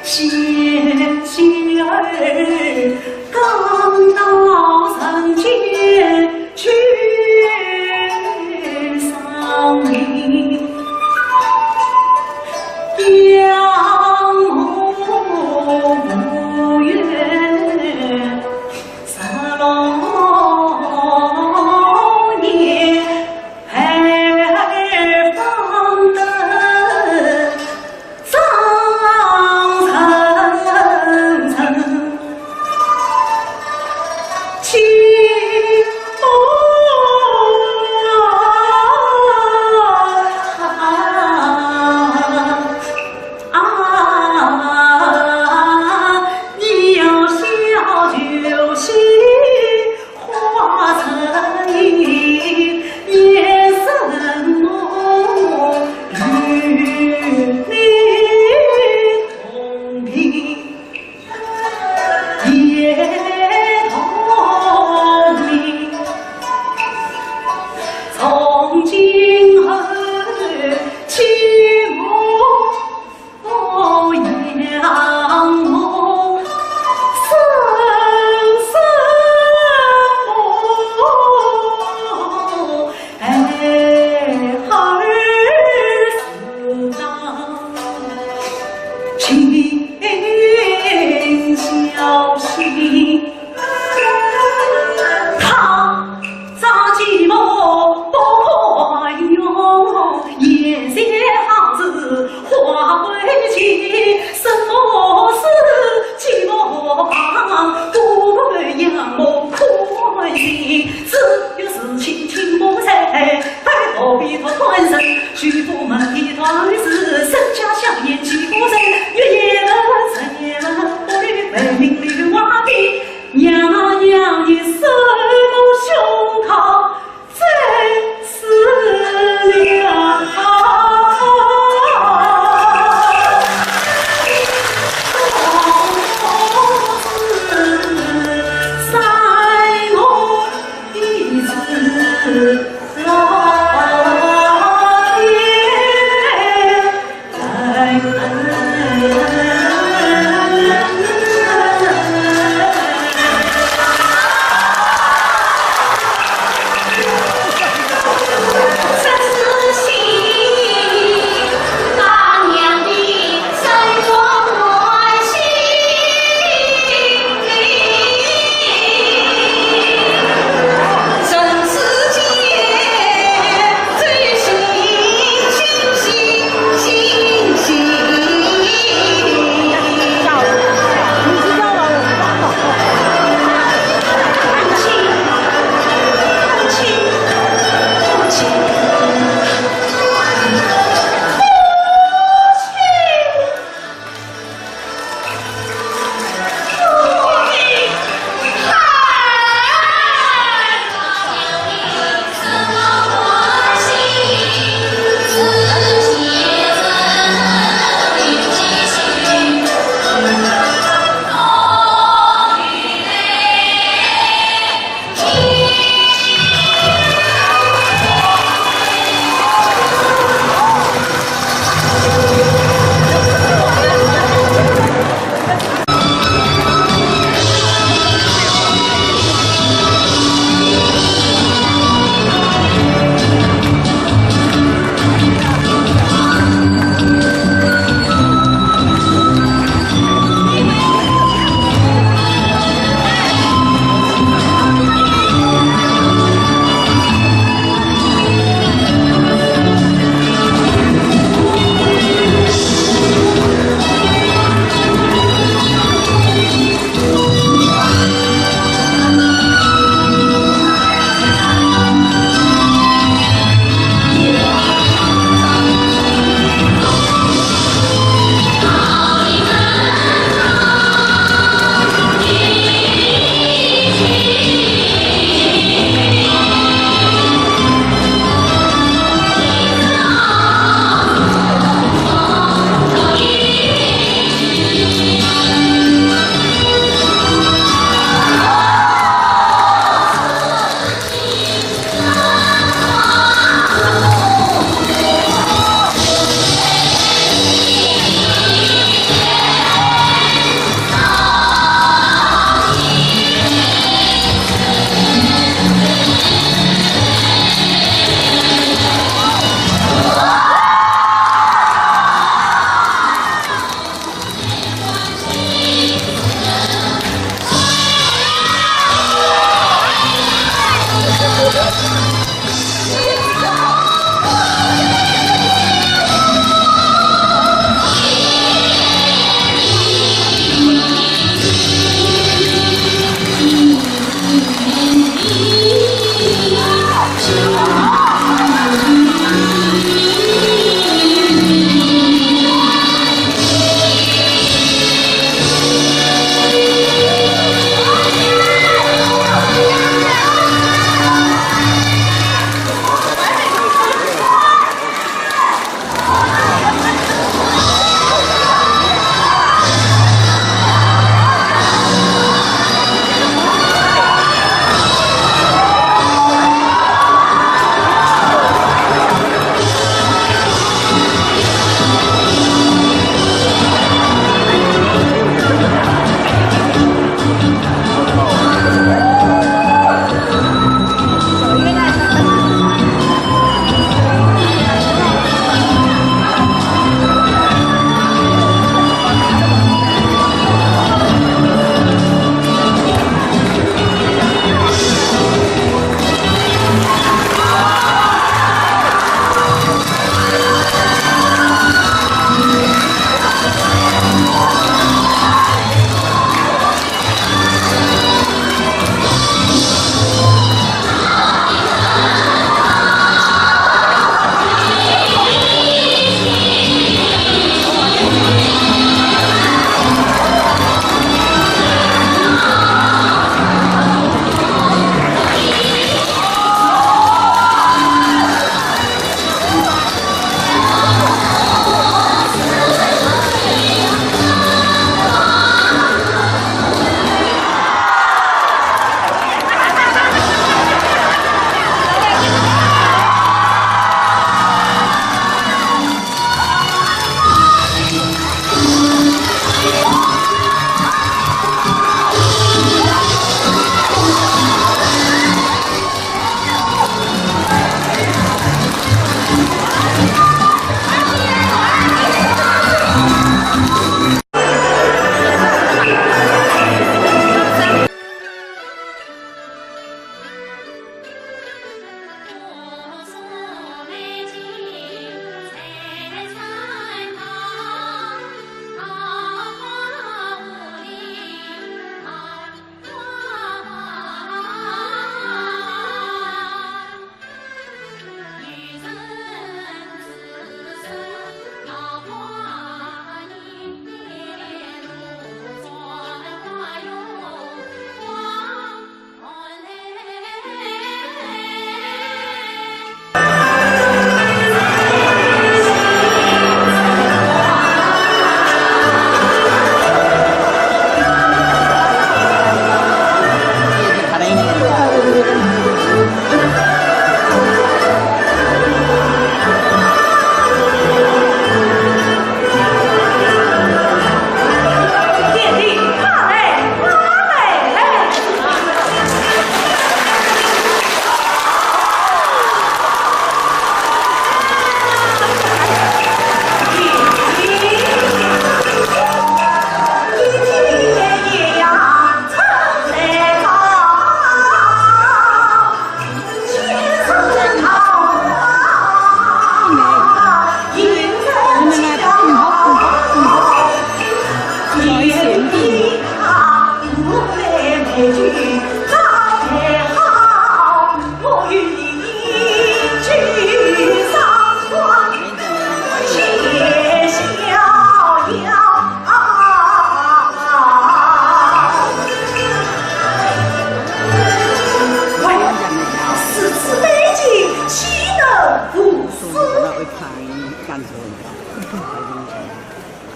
S4: 贤妻儿刚到人间去丧礼，杨母不愿十六年儿方得上层层亲你要笑就喜花成影，夜深梦与你同频，夜同眠。从今后切莫仰慕生生梦，儿是当请小心。他长寂寞不快用，眼线好子化为情，什么事寂寞旁，不会仰慕宽心，只有是亲亲不在，还何必托团身，许不满一团是身家香烟几不人，月夜的深夜的不绿为名绿瓦壁，娘娘你生母胸膛真是凉。老天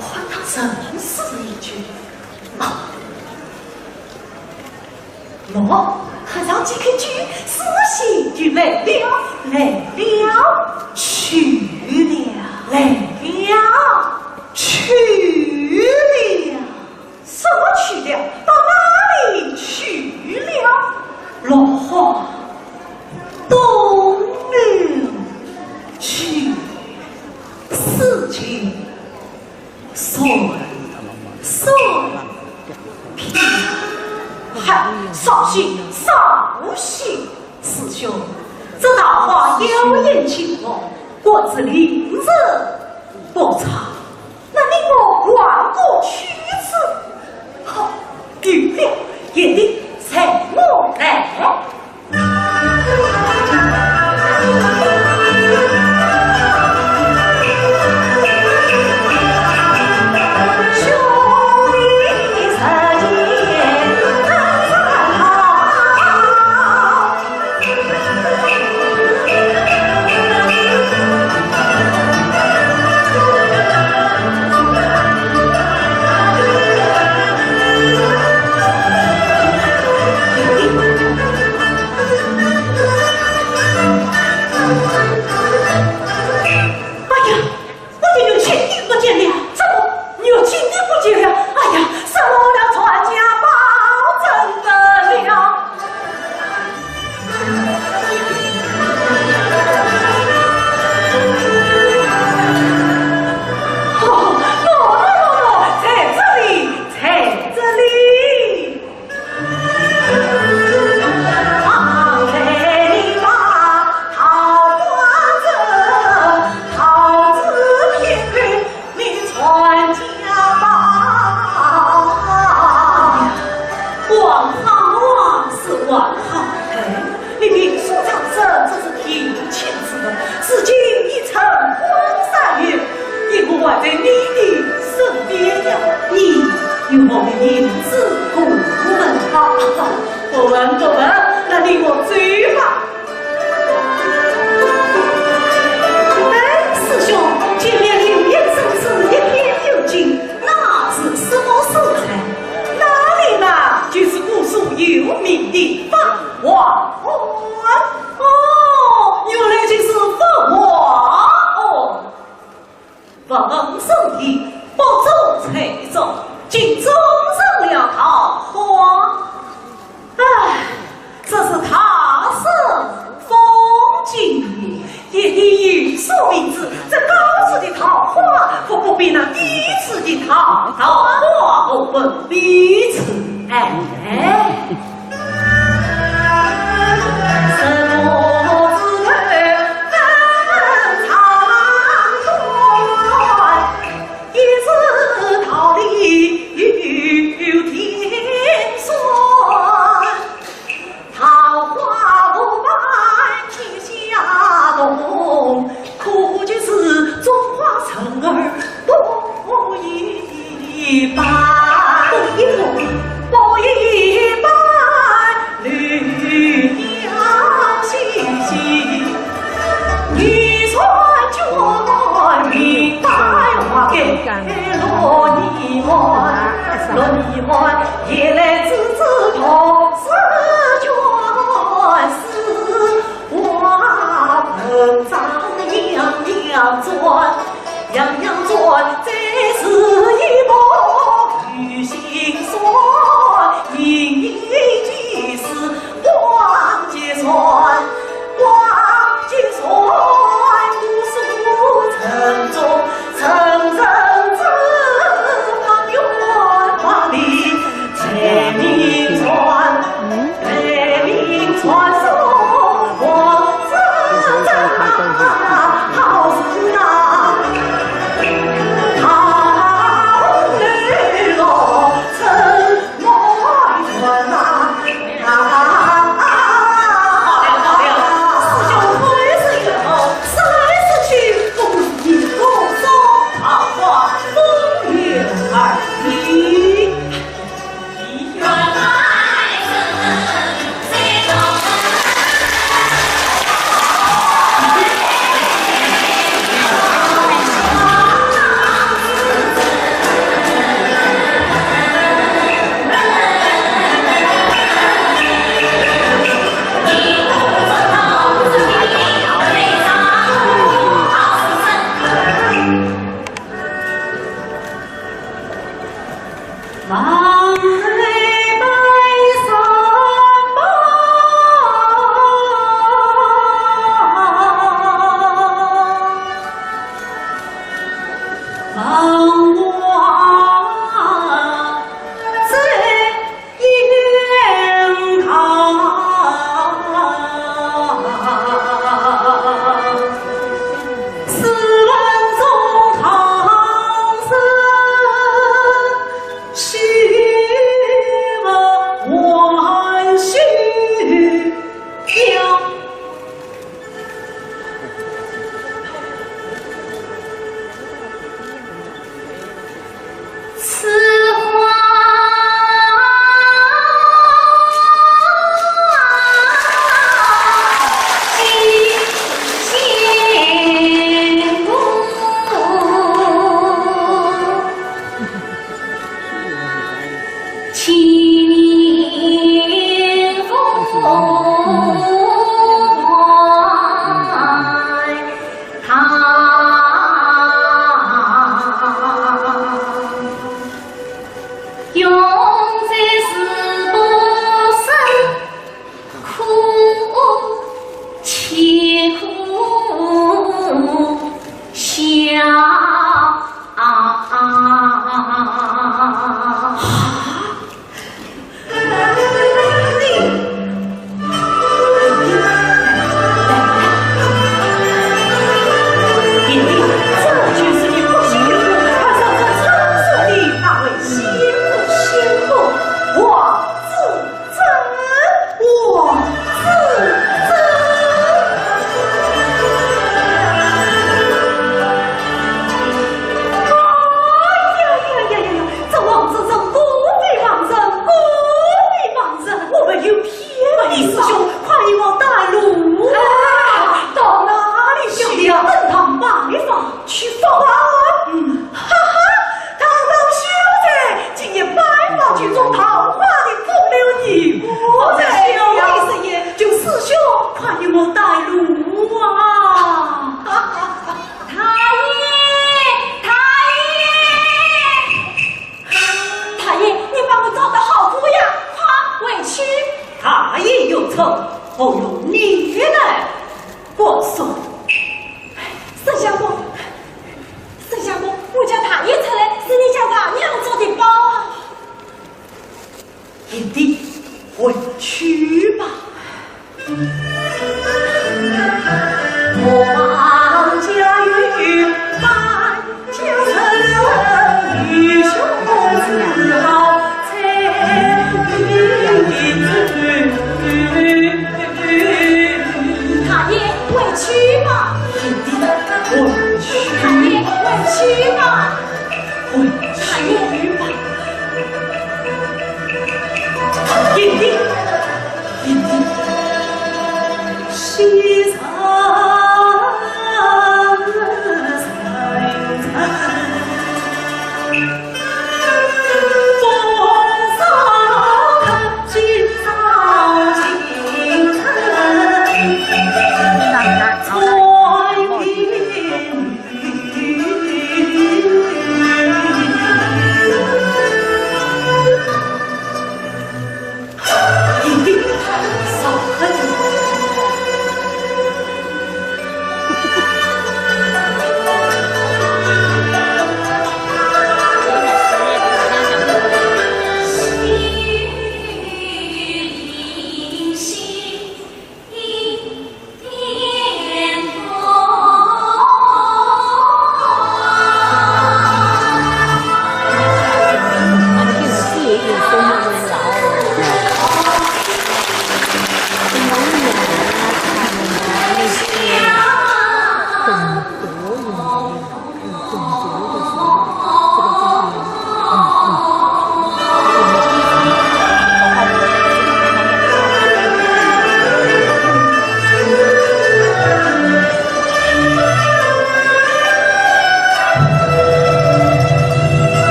S1: 换他深思一句啊，喏，还让几个句思绪就来了，去了，去了，什么去了？到哪里去了？落花东流去，四季顺平。嗨，少许，师兄，这桃花妖艳情浓，果子灵子不差，那令我玩过去次。好，对了，也得采我来。好事啊！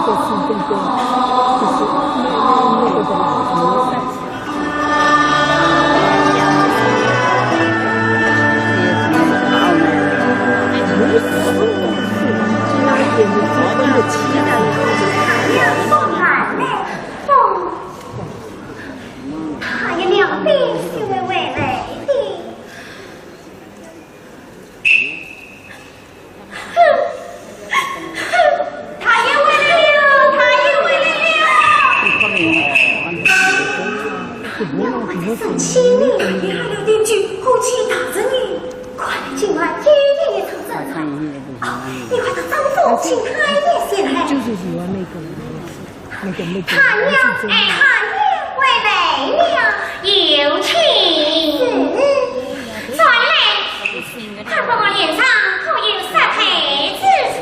S5: 个是这个，就是那个的
S2: 他也两边是为未来的。他也回来了，他也回来了。生气你，你还有点句呼气打着你，快今晚天天也成真了。你快到张总请开业先来。
S5: 就是喜欢那个。
S2: 他娘哎，他娘为来了，有请。转来，看过我脸上可有失态之处？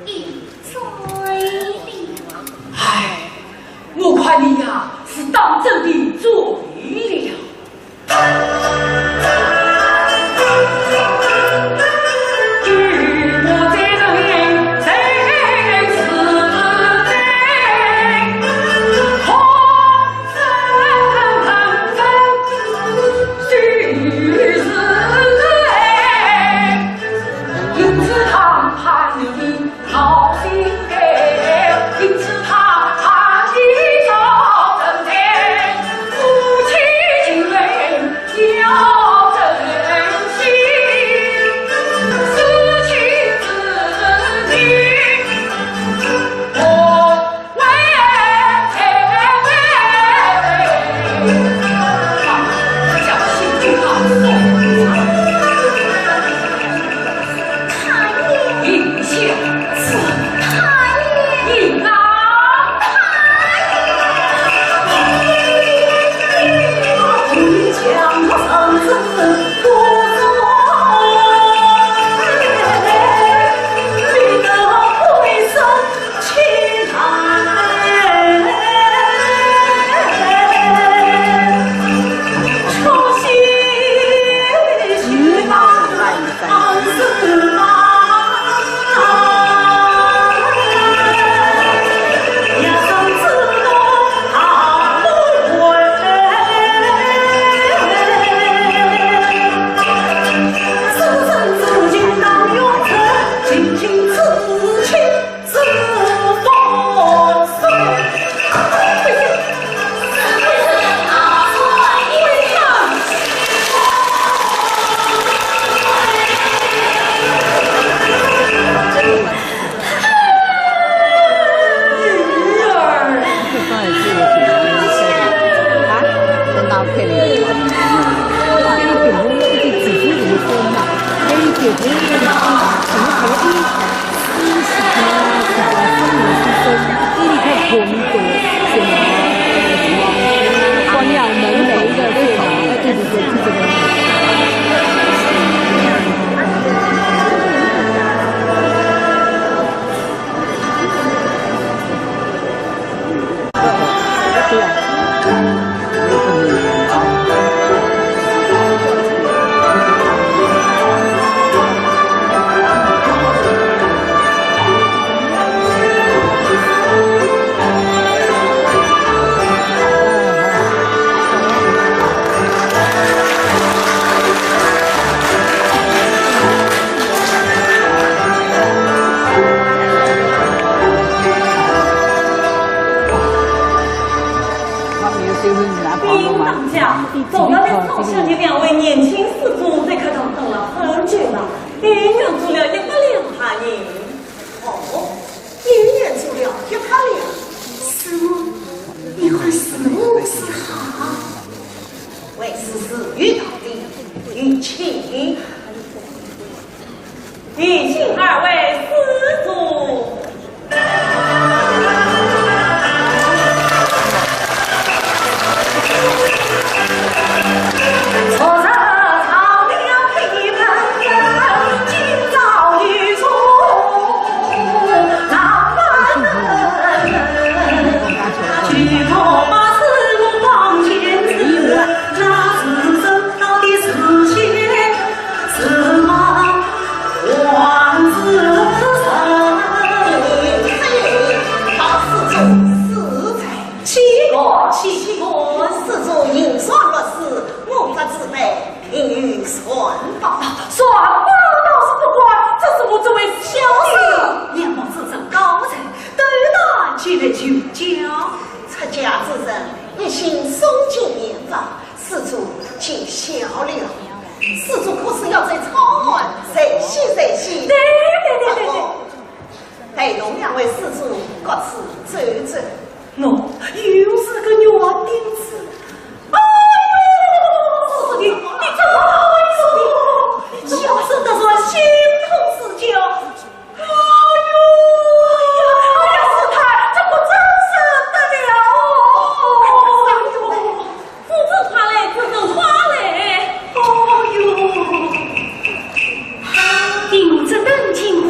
S2: 已醉了。
S3: 唉，我看你呀是当真的醉了。
S4: 走到这早上的两位年轻士族在课堂等了很久了，一人做了1个2哈人。
S1: 哦，一人做了1哈2，师母，你和师母是好，为师遇到的玉琴，
S4: 玉琴2位师祖。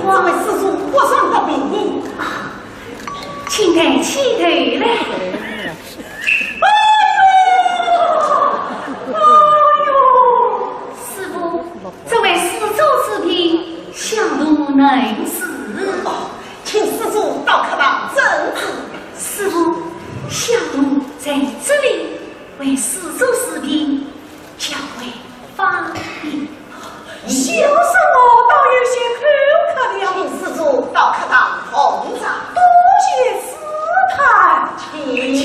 S1: 这位师叔，我上到病能事。
S4: 请施主到客堂诊治。
S1: 师傅，小奴在这里为施主视频，较为方便。
S4: 小生我倒有些口渴了，请施主到客堂奉茶。
S1: 多谢师太，请。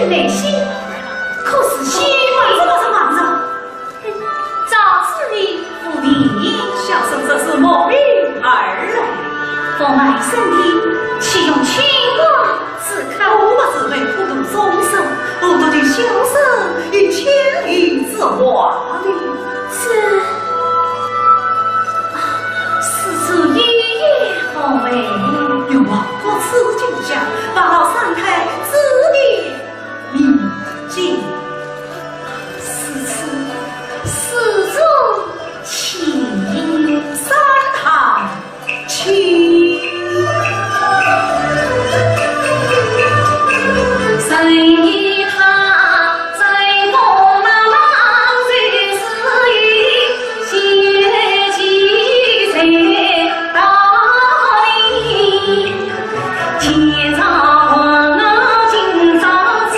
S2: 内心可是希
S1: 望这个是忙着，
S2: 早知你不理，
S1: 小生这是慕名而来，
S2: 妨碍身体，岂用清光自考？
S1: 我只为普度众生，我的小生以千里之华里，
S2: 施主一言何为？
S1: 有望过此景象，把老三太指点秘境。
S2: 施主请
S1: 三太请。
S2: 谁他在我那郎最是一些几岁道理，天朝皇啊今朝子，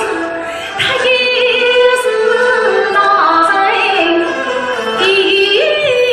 S2: 他也是大人，一大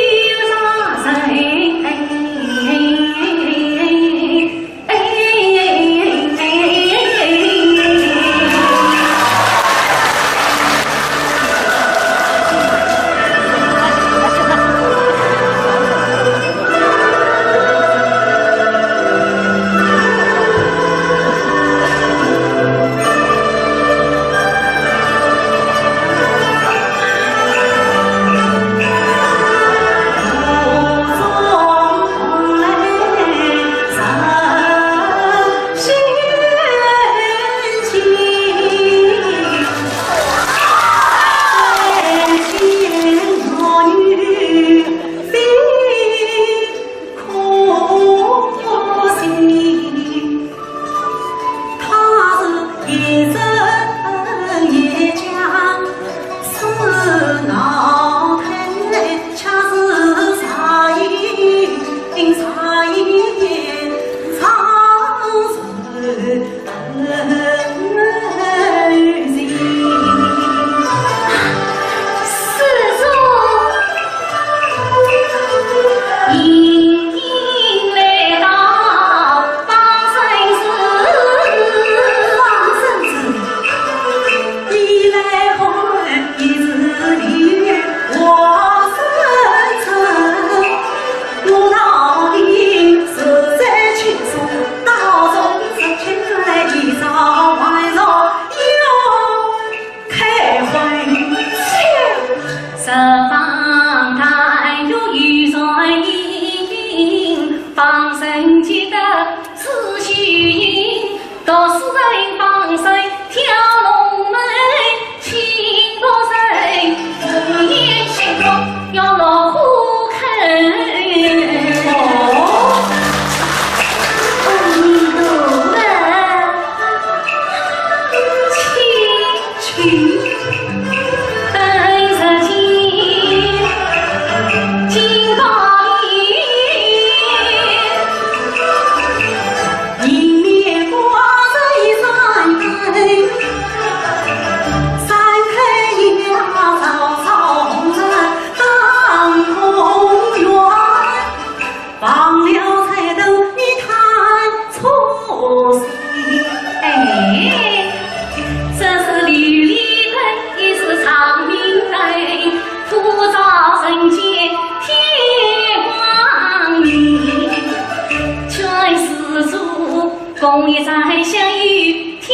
S2: 公也在相遇，天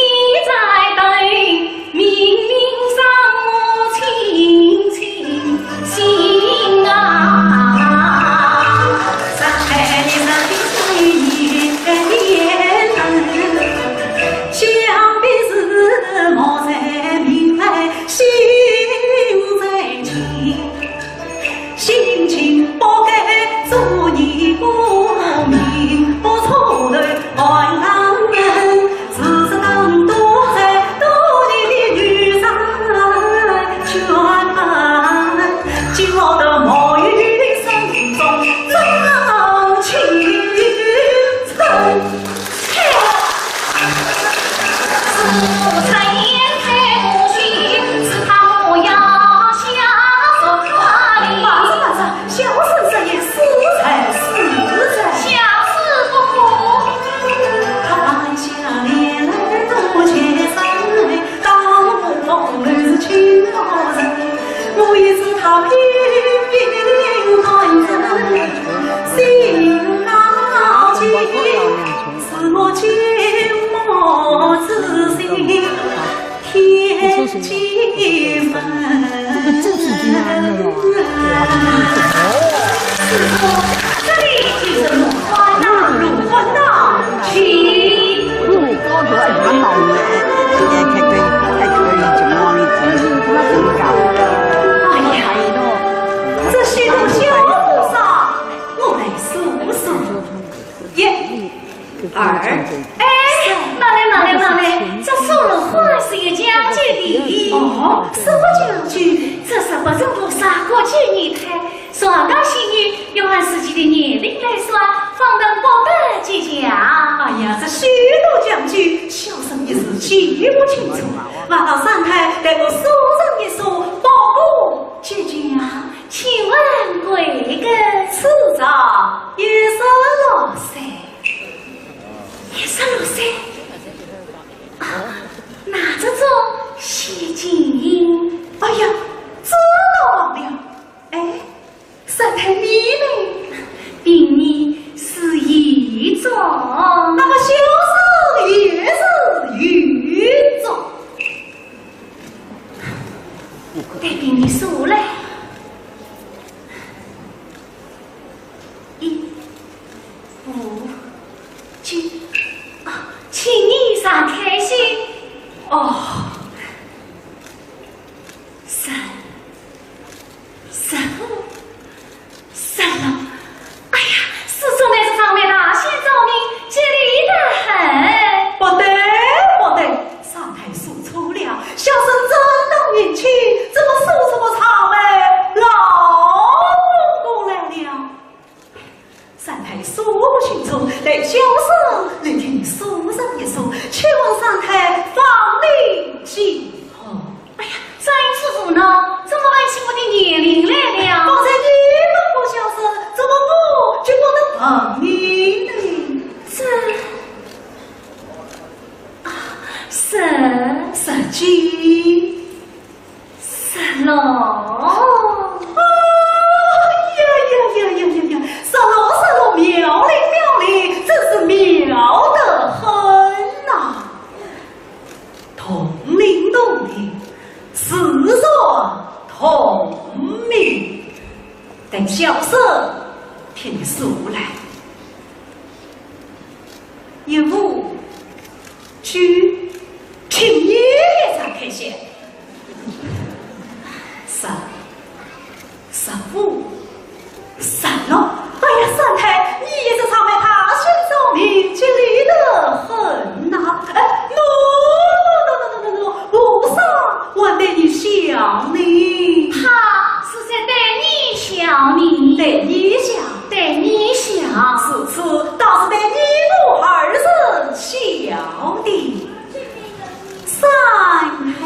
S2: 在等，明明伤我亲亲心啊！在你的年想必是我在明白心双高细女，用按实际的年龄来算，方能博得几家。
S1: 哎呀，这许多讲究，小生一时记不清楚。望到三太带我书上一说，保护姐姐啊，
S2: 请问贵个
S1: 此长也是老三，
S2: 也是六岁，拿着种洗金银。
S1: 哎呀，这倒忘了。哎，三太你呢？
S2: 并你是一种，
S1: 那么小生也是一种。
S2: 得给你数来，一、五、九，请你上开心。
S1: 哦，
S2: 三五、36。哎呀，始终在这上面大显照明，吉利得很。
S1: 不得，三太说错了，小生真当运气，怎么说什么草莓老过来了？三太说不清楚，待小生来听书上一说，却望三太放领心后。
S2: 哎呀，这一次主呢，怎么问起我的年龄来了？
S1: 刚才你问过小生，怎么我就不能问你呢？17、
S2: 16。
S1: 16，妙龄，真是妙得很呐！同龄，世上同名，等小生听书来。一五九，请爷爷上开先。15、36，哎呀，三太，你也是常为他先照明，吉利得很呐！哎，喏，不上，我对你想你，
S2: 他是在对你想你，
S1: 对你想，
S2: 对你想，
S1: 此次倒是对你我儿子想的。三太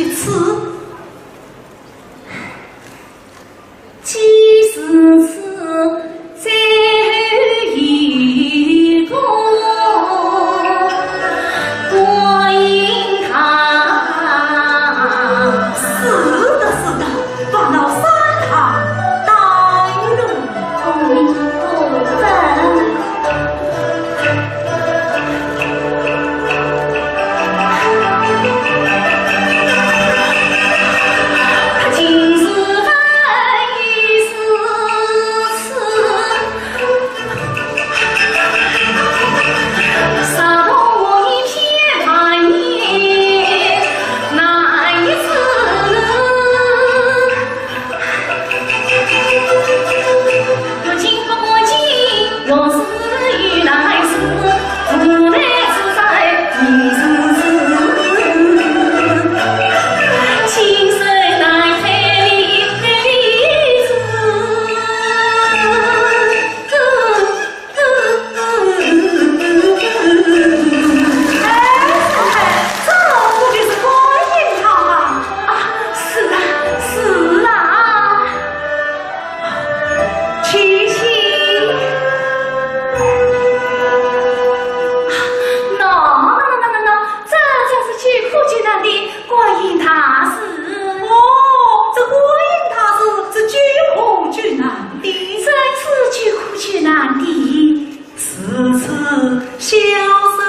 S1: 一次。
S2: 其实是在一个观音堂，
S1: 是的，是的，放到山堂待入
S2: 阿弥陀佛。今世分一世次，杀动我一片寒夜，那一次，如今不过今，若是与来世，无奈自在一生死。情深难海里海子，
S1: 这不就是观音堂吗？
S2: 是啊，是啊，
S1: 七七，
S2: 这就是去苦济南的观音塔寺。
S1: 哦，这观音塔是去苦济南的，
S2: 这次去苦济南的，
S1: 此次小僧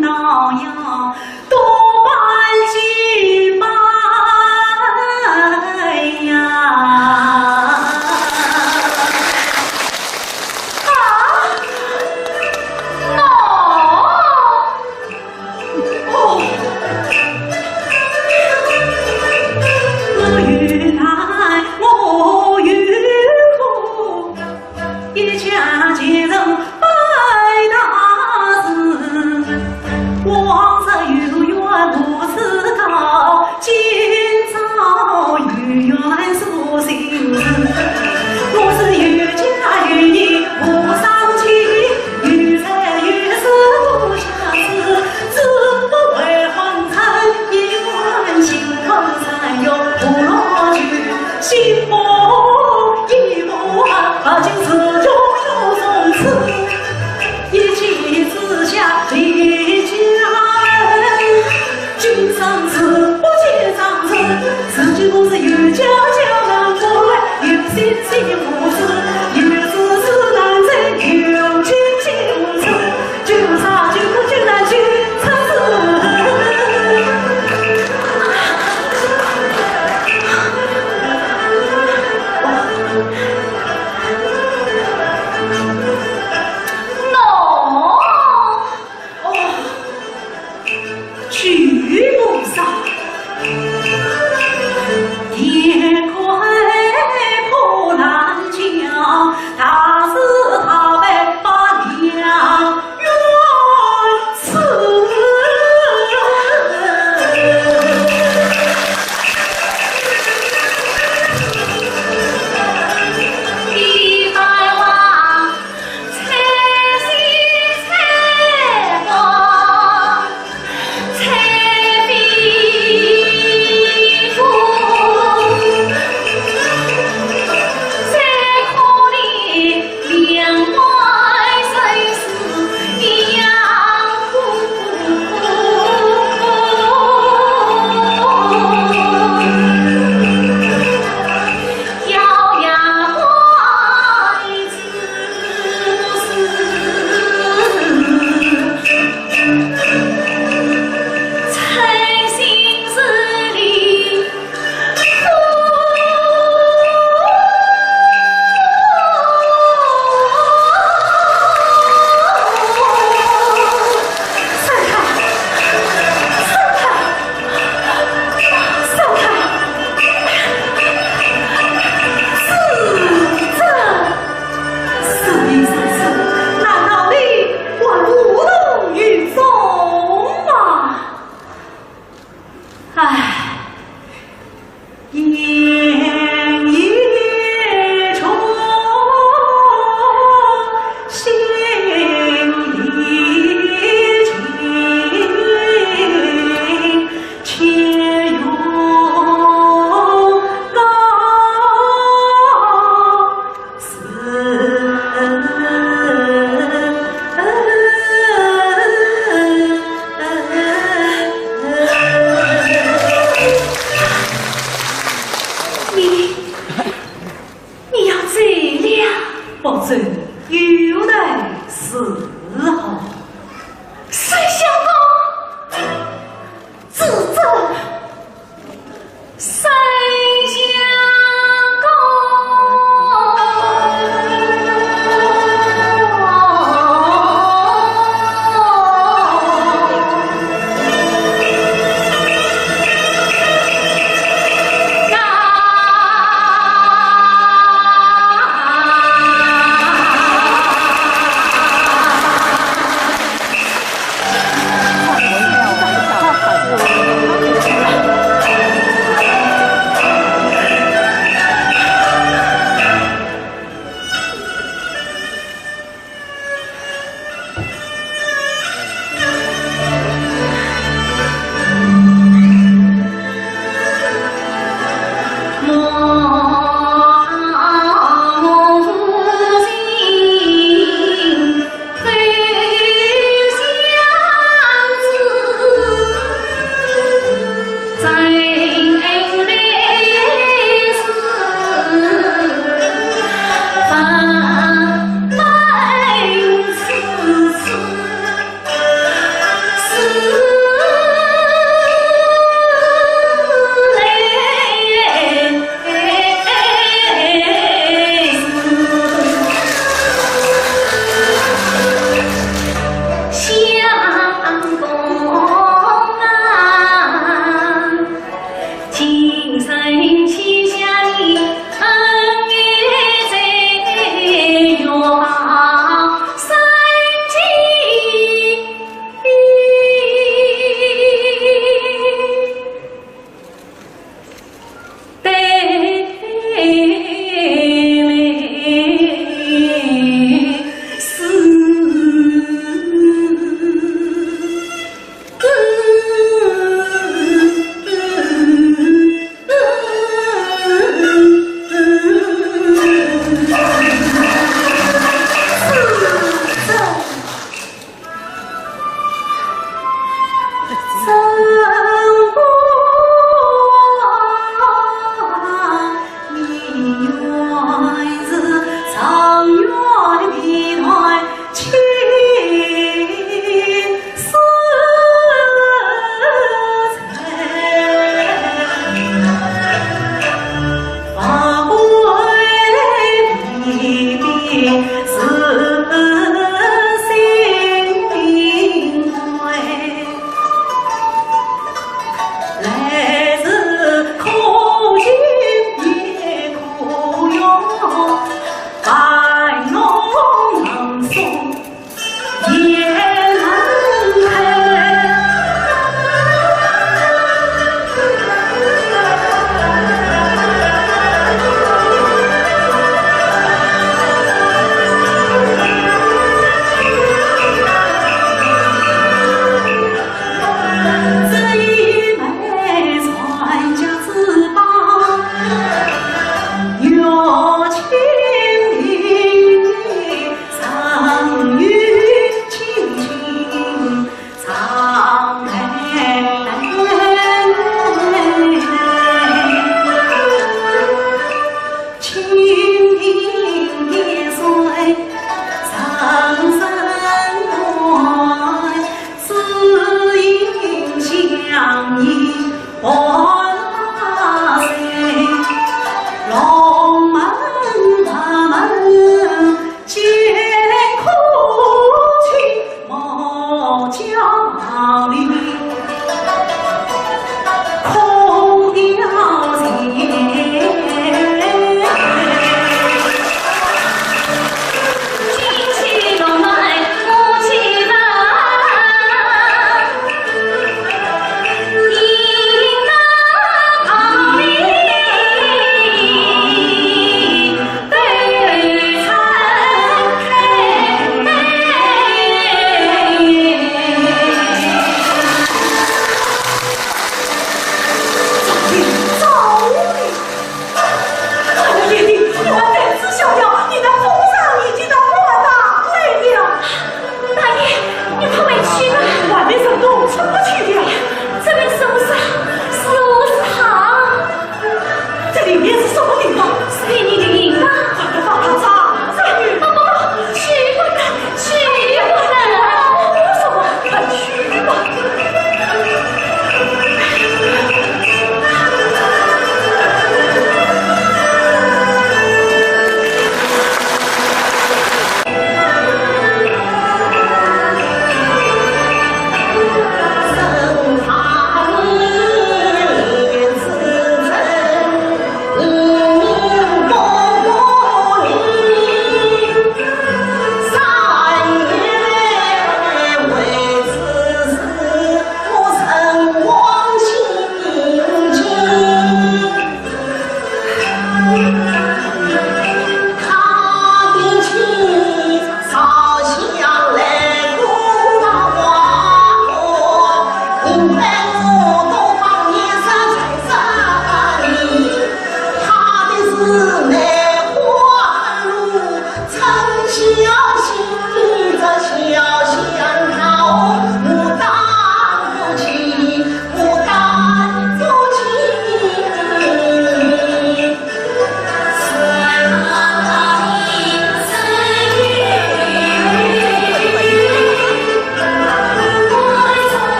S1: 倒要多拜几拜呀！我原来我与苦，一家结成拜大师，往日有缘不知道，今朝有缘殊心事。若是有家有业不伤情，有财有势不相思，只不为红尘一碗心空山有不落去，心魔一不安，今此中有从此，一气之下离家人，今生此不见长存，此句故事有家家难过来，有心心无私，有事事难在，有情情无私，就杀就苦就难去成事。去不上，也快破南墙，他是他被把娘冤死。
S2: 一百万财星财宝，财比富，财可怜两外生死一样要呀怪子诚心实力
S1: 难道你还无动于衷吗？唉，烟一重，心一情。
S4: 上衣万岁，龙门大门见哭泣，莫叫里空掉钱。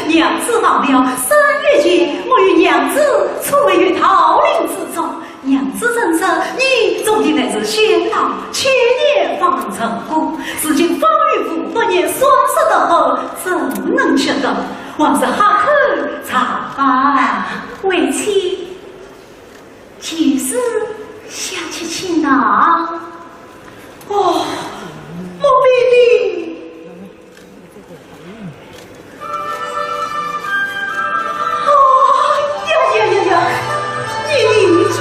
S1: 娘子忘了3月间，我与娘子初位于桃林之中。娘子真是你总的乃是仙道，7年方能成功。如今方玉父多年双十得后，怎能吃得？往是好口茶饭，为妻就是想去请拿。哦，莫非你？你住！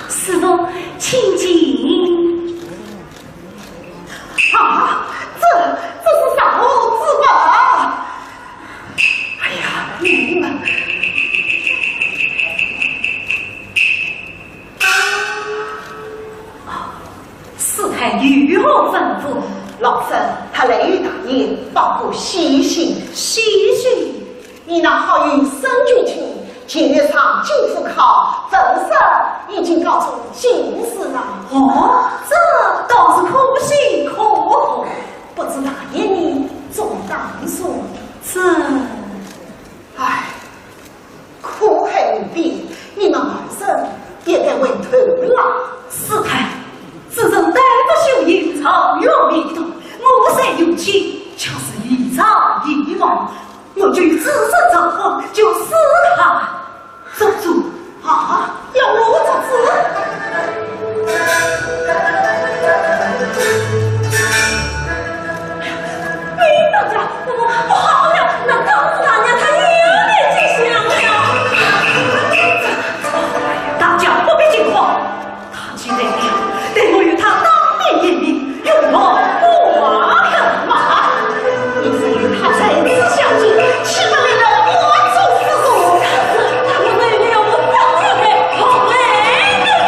S1: 师傅，请进。啊，这是啥物之法？哎呀，你们！师太如何吩咐？
S4: 老身他雷雨大年，报过西行。
S1: 西行，
S4: 你那好运生军情，今日上京赴考，本色已经告诉进士了。
S1: 哦，这倒是可喜可贺。
S4: 不知大爷你总当说，
S1: 这，
S4: 唉，苦海无边，你们晚生也该回头了。
S1: 师太，自从带不修业，长远未动，我虽有气，却是一朝一往。我就自身走后，就死他做主
S4: 啊！要我做主？
S1: 没大家，不好了，那告诉大娘，她有点迹象了。大家不必惊慌，他既来了，得我与他当面言明，用我不瓦干嘛？
S4: 你是与他在此相见，岂不为了我做事故？
S1: 他们为了我当日的好为的你。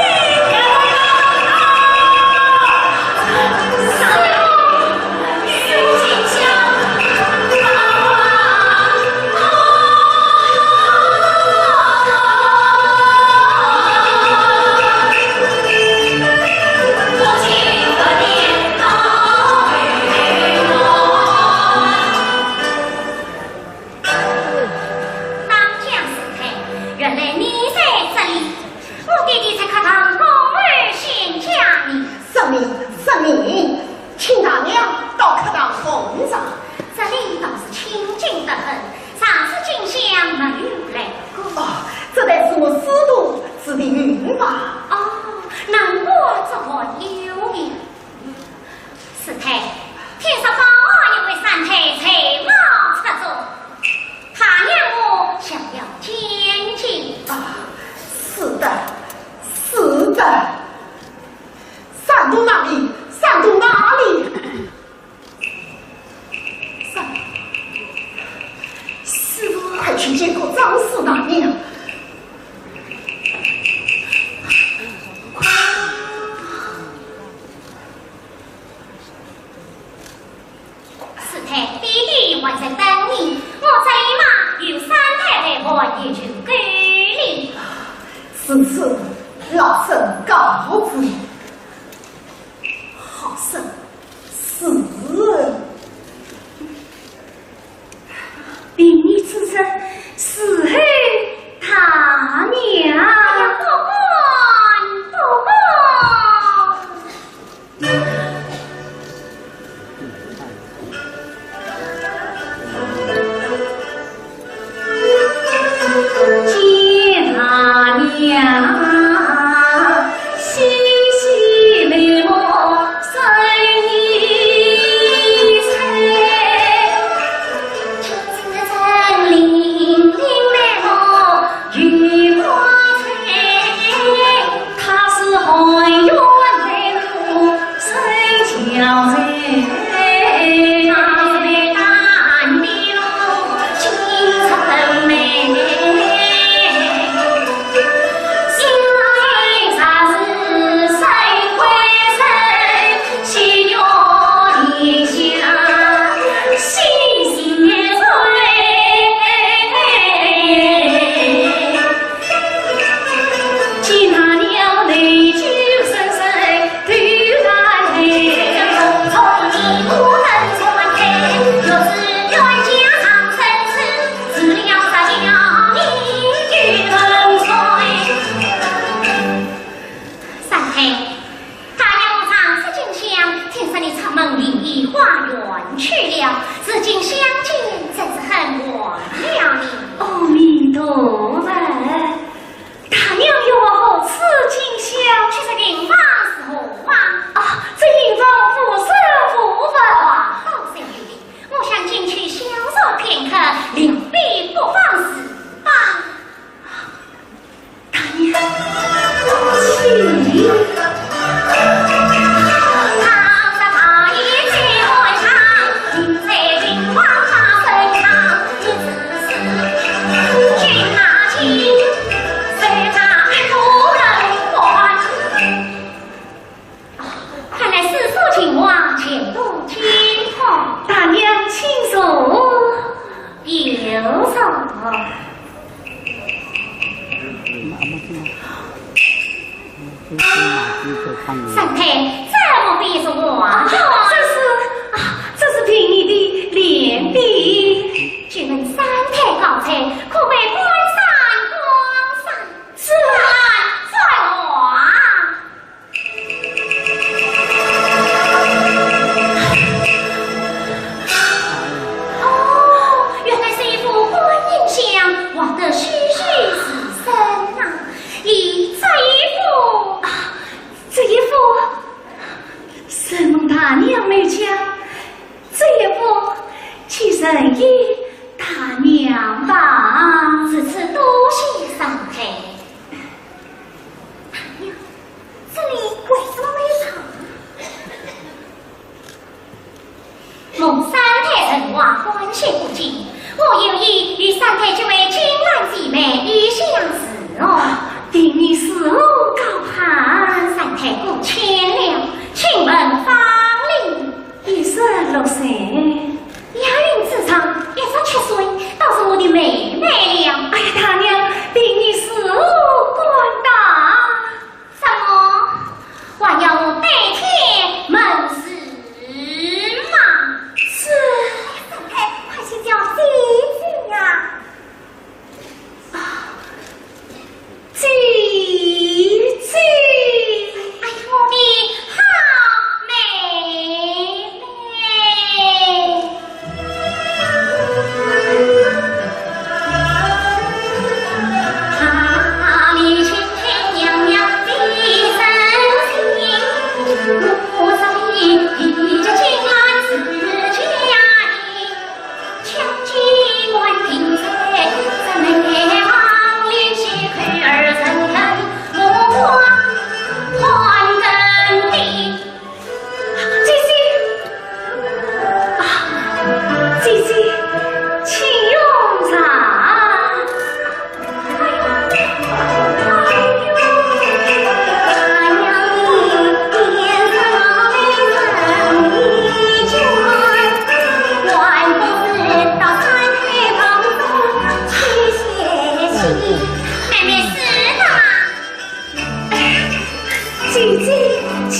S4: 圣明，请大娘到客堂奉上。
S2: 这里倒是清静得很，上次进香没有来过。
S4: 哦，这乃是我师徒指的云吧？
S2: 哦，难怪这么有缘。师太，天上方有位三太才貌出众，他娘我想要见见。
S4: 啊，是的，是的。山东哪里？山东哪里？师傅，快去见过张氏大娘。
S2: 师太，弟弟还在等你，我这里嘛有三太太我也就给你。
S4: 此次老身告辞。好生死
S1: 比你之身是后他娘。
S2: 哎呀，不管。
S1: 见他娘。
S2: 他是花园去了，至今相见，真是很晚了你。
S4: 阿弥陀佛，大娘有何此今宵？
S2: 却是临房时候啊！
S4: 啊，这营房不是不分
S2: 哇，好生有礼，我想进去消受片刻，两臂不放肆吧。
S4: 大娘，请。大娘，请说。
S2: 有什么？三太怎么会说话？
S4: 这是凭你的脸皮。
S2: 只问三太高才，可被关山？
S4: 是啊，
S2: 在我。哦，原来是一幅观音像，画得栩栩如生啊！
S4: 这一幅，什么大娘没讲？这一幅，其实也大娘吧。
S2: 此次多谢三太。大娘，这里为什么没藏？蒙三太人话关系不近，我有意与三太这位金兰姊妹一相识哦。
S4: 定你是我高攀，
S2: 三太过谦了，请问芳龄
S4: 26岁，
S2: 押韵之长，17岁，倒是我的妹妹了。
S4: 哎呀，大娘，定你是我官大。
S2: 什么？还要我代替门市吗？
S4: 是。
S2: 三太，快去叫姐姐呀！
S4: 姐姐，
S2: 哎呀，我的好妹妹。她里清清娘娘的身形，我早已披着金兰自家的枪击关停在咱们王林西口儿层层木花换根地。
S4: 姐姐，请用茶。姐姐，请。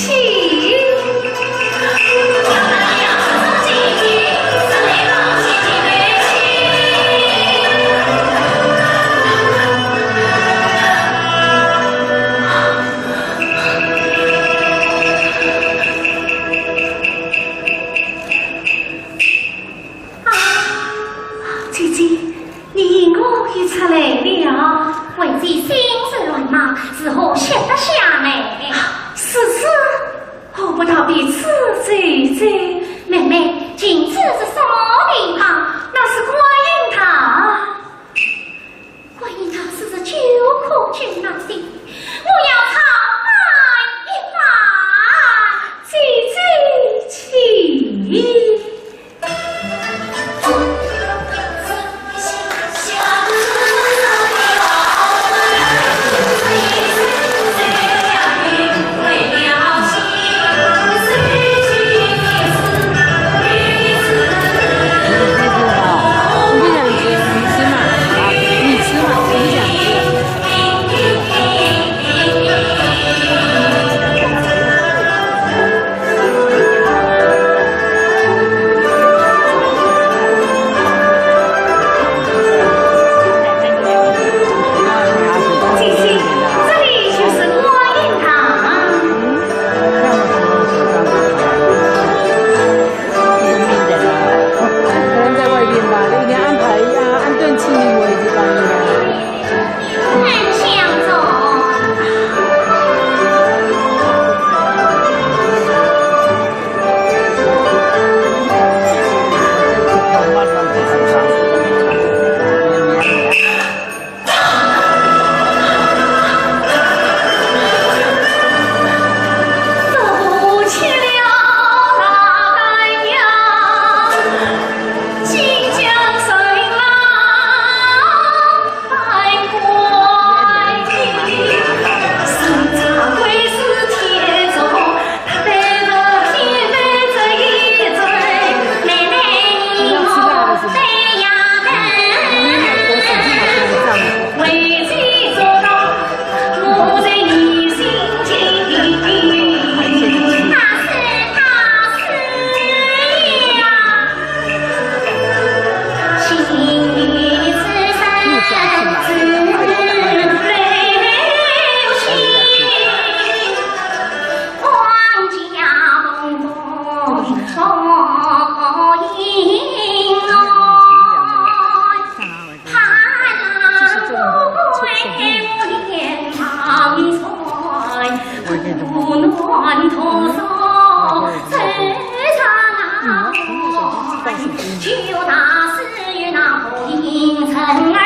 S2: 就打死于那破银城儿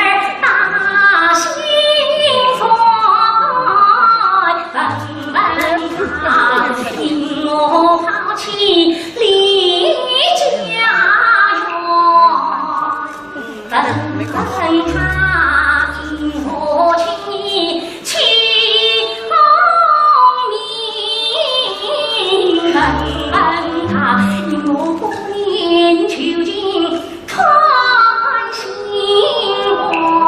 S2: 大兴所在，问他听我抛弃离家园，问他因何轻易弃功名，问他因我不念求经传心光。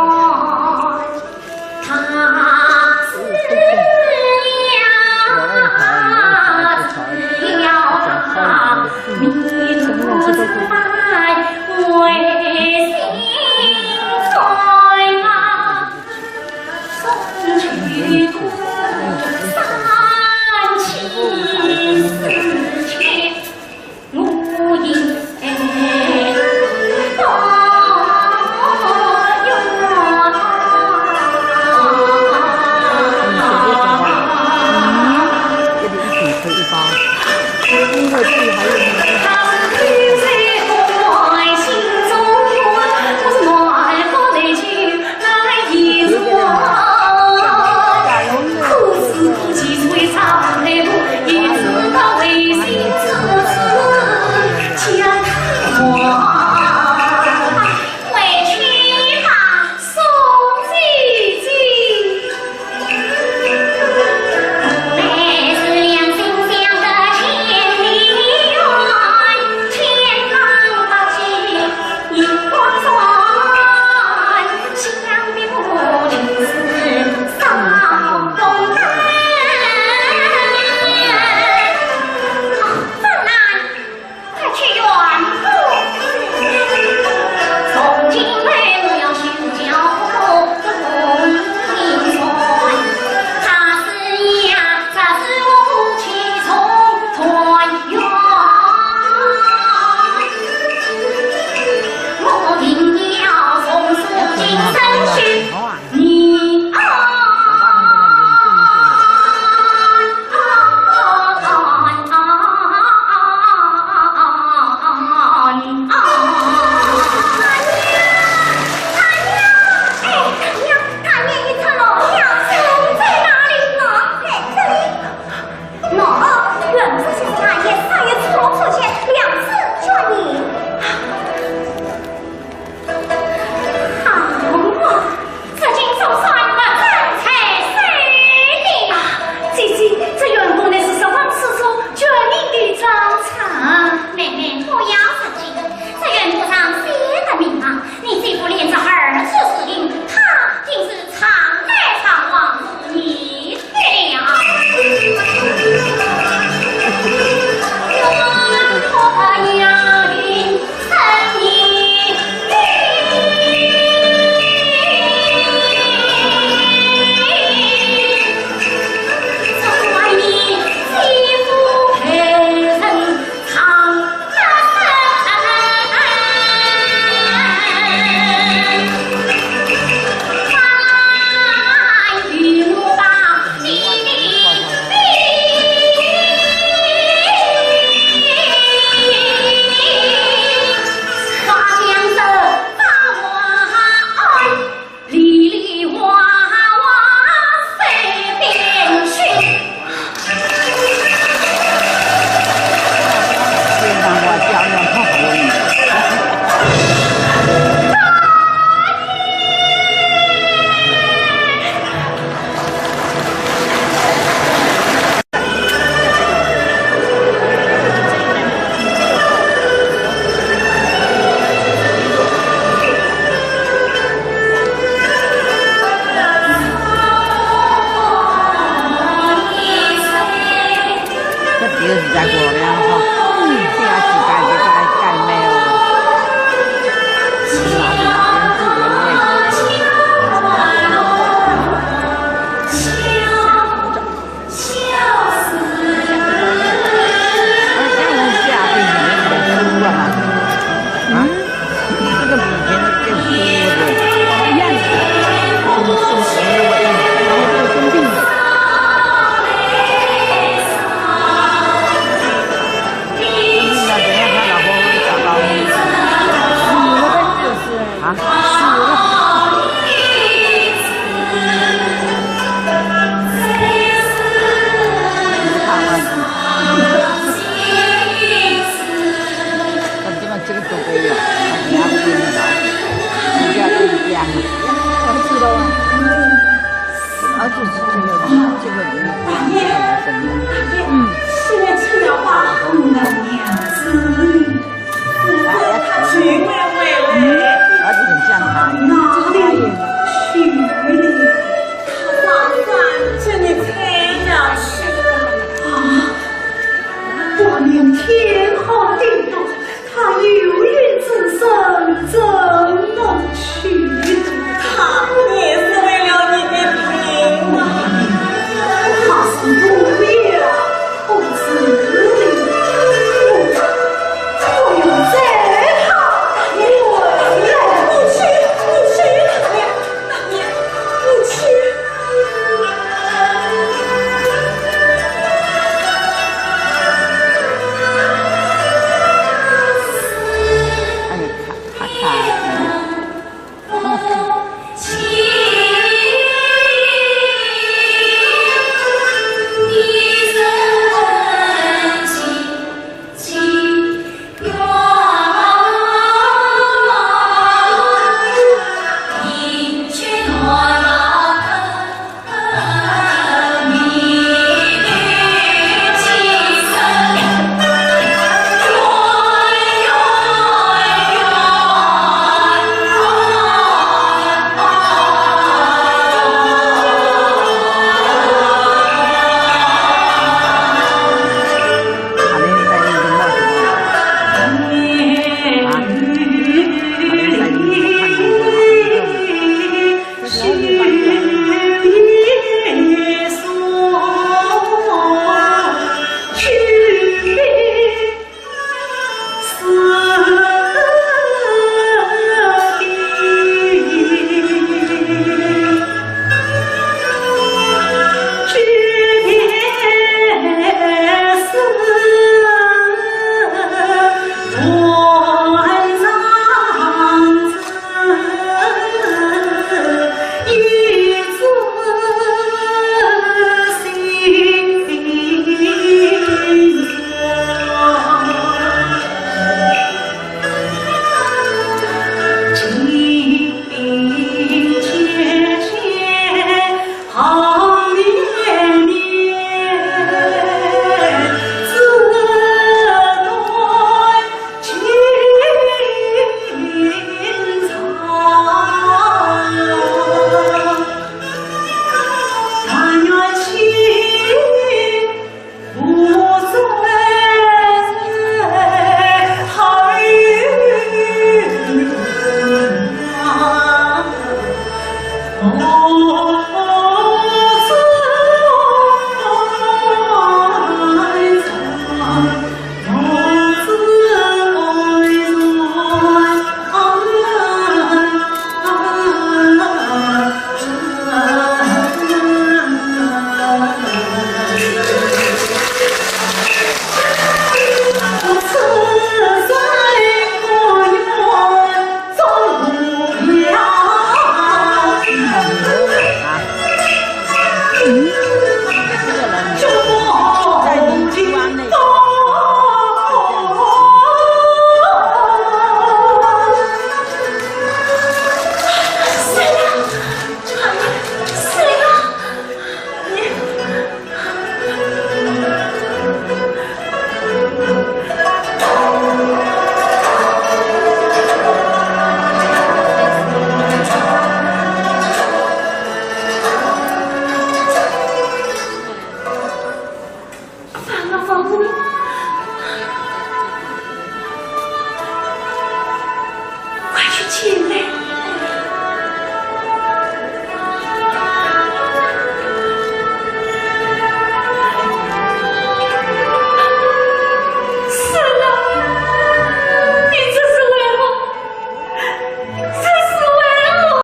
S5: 儿子这个人。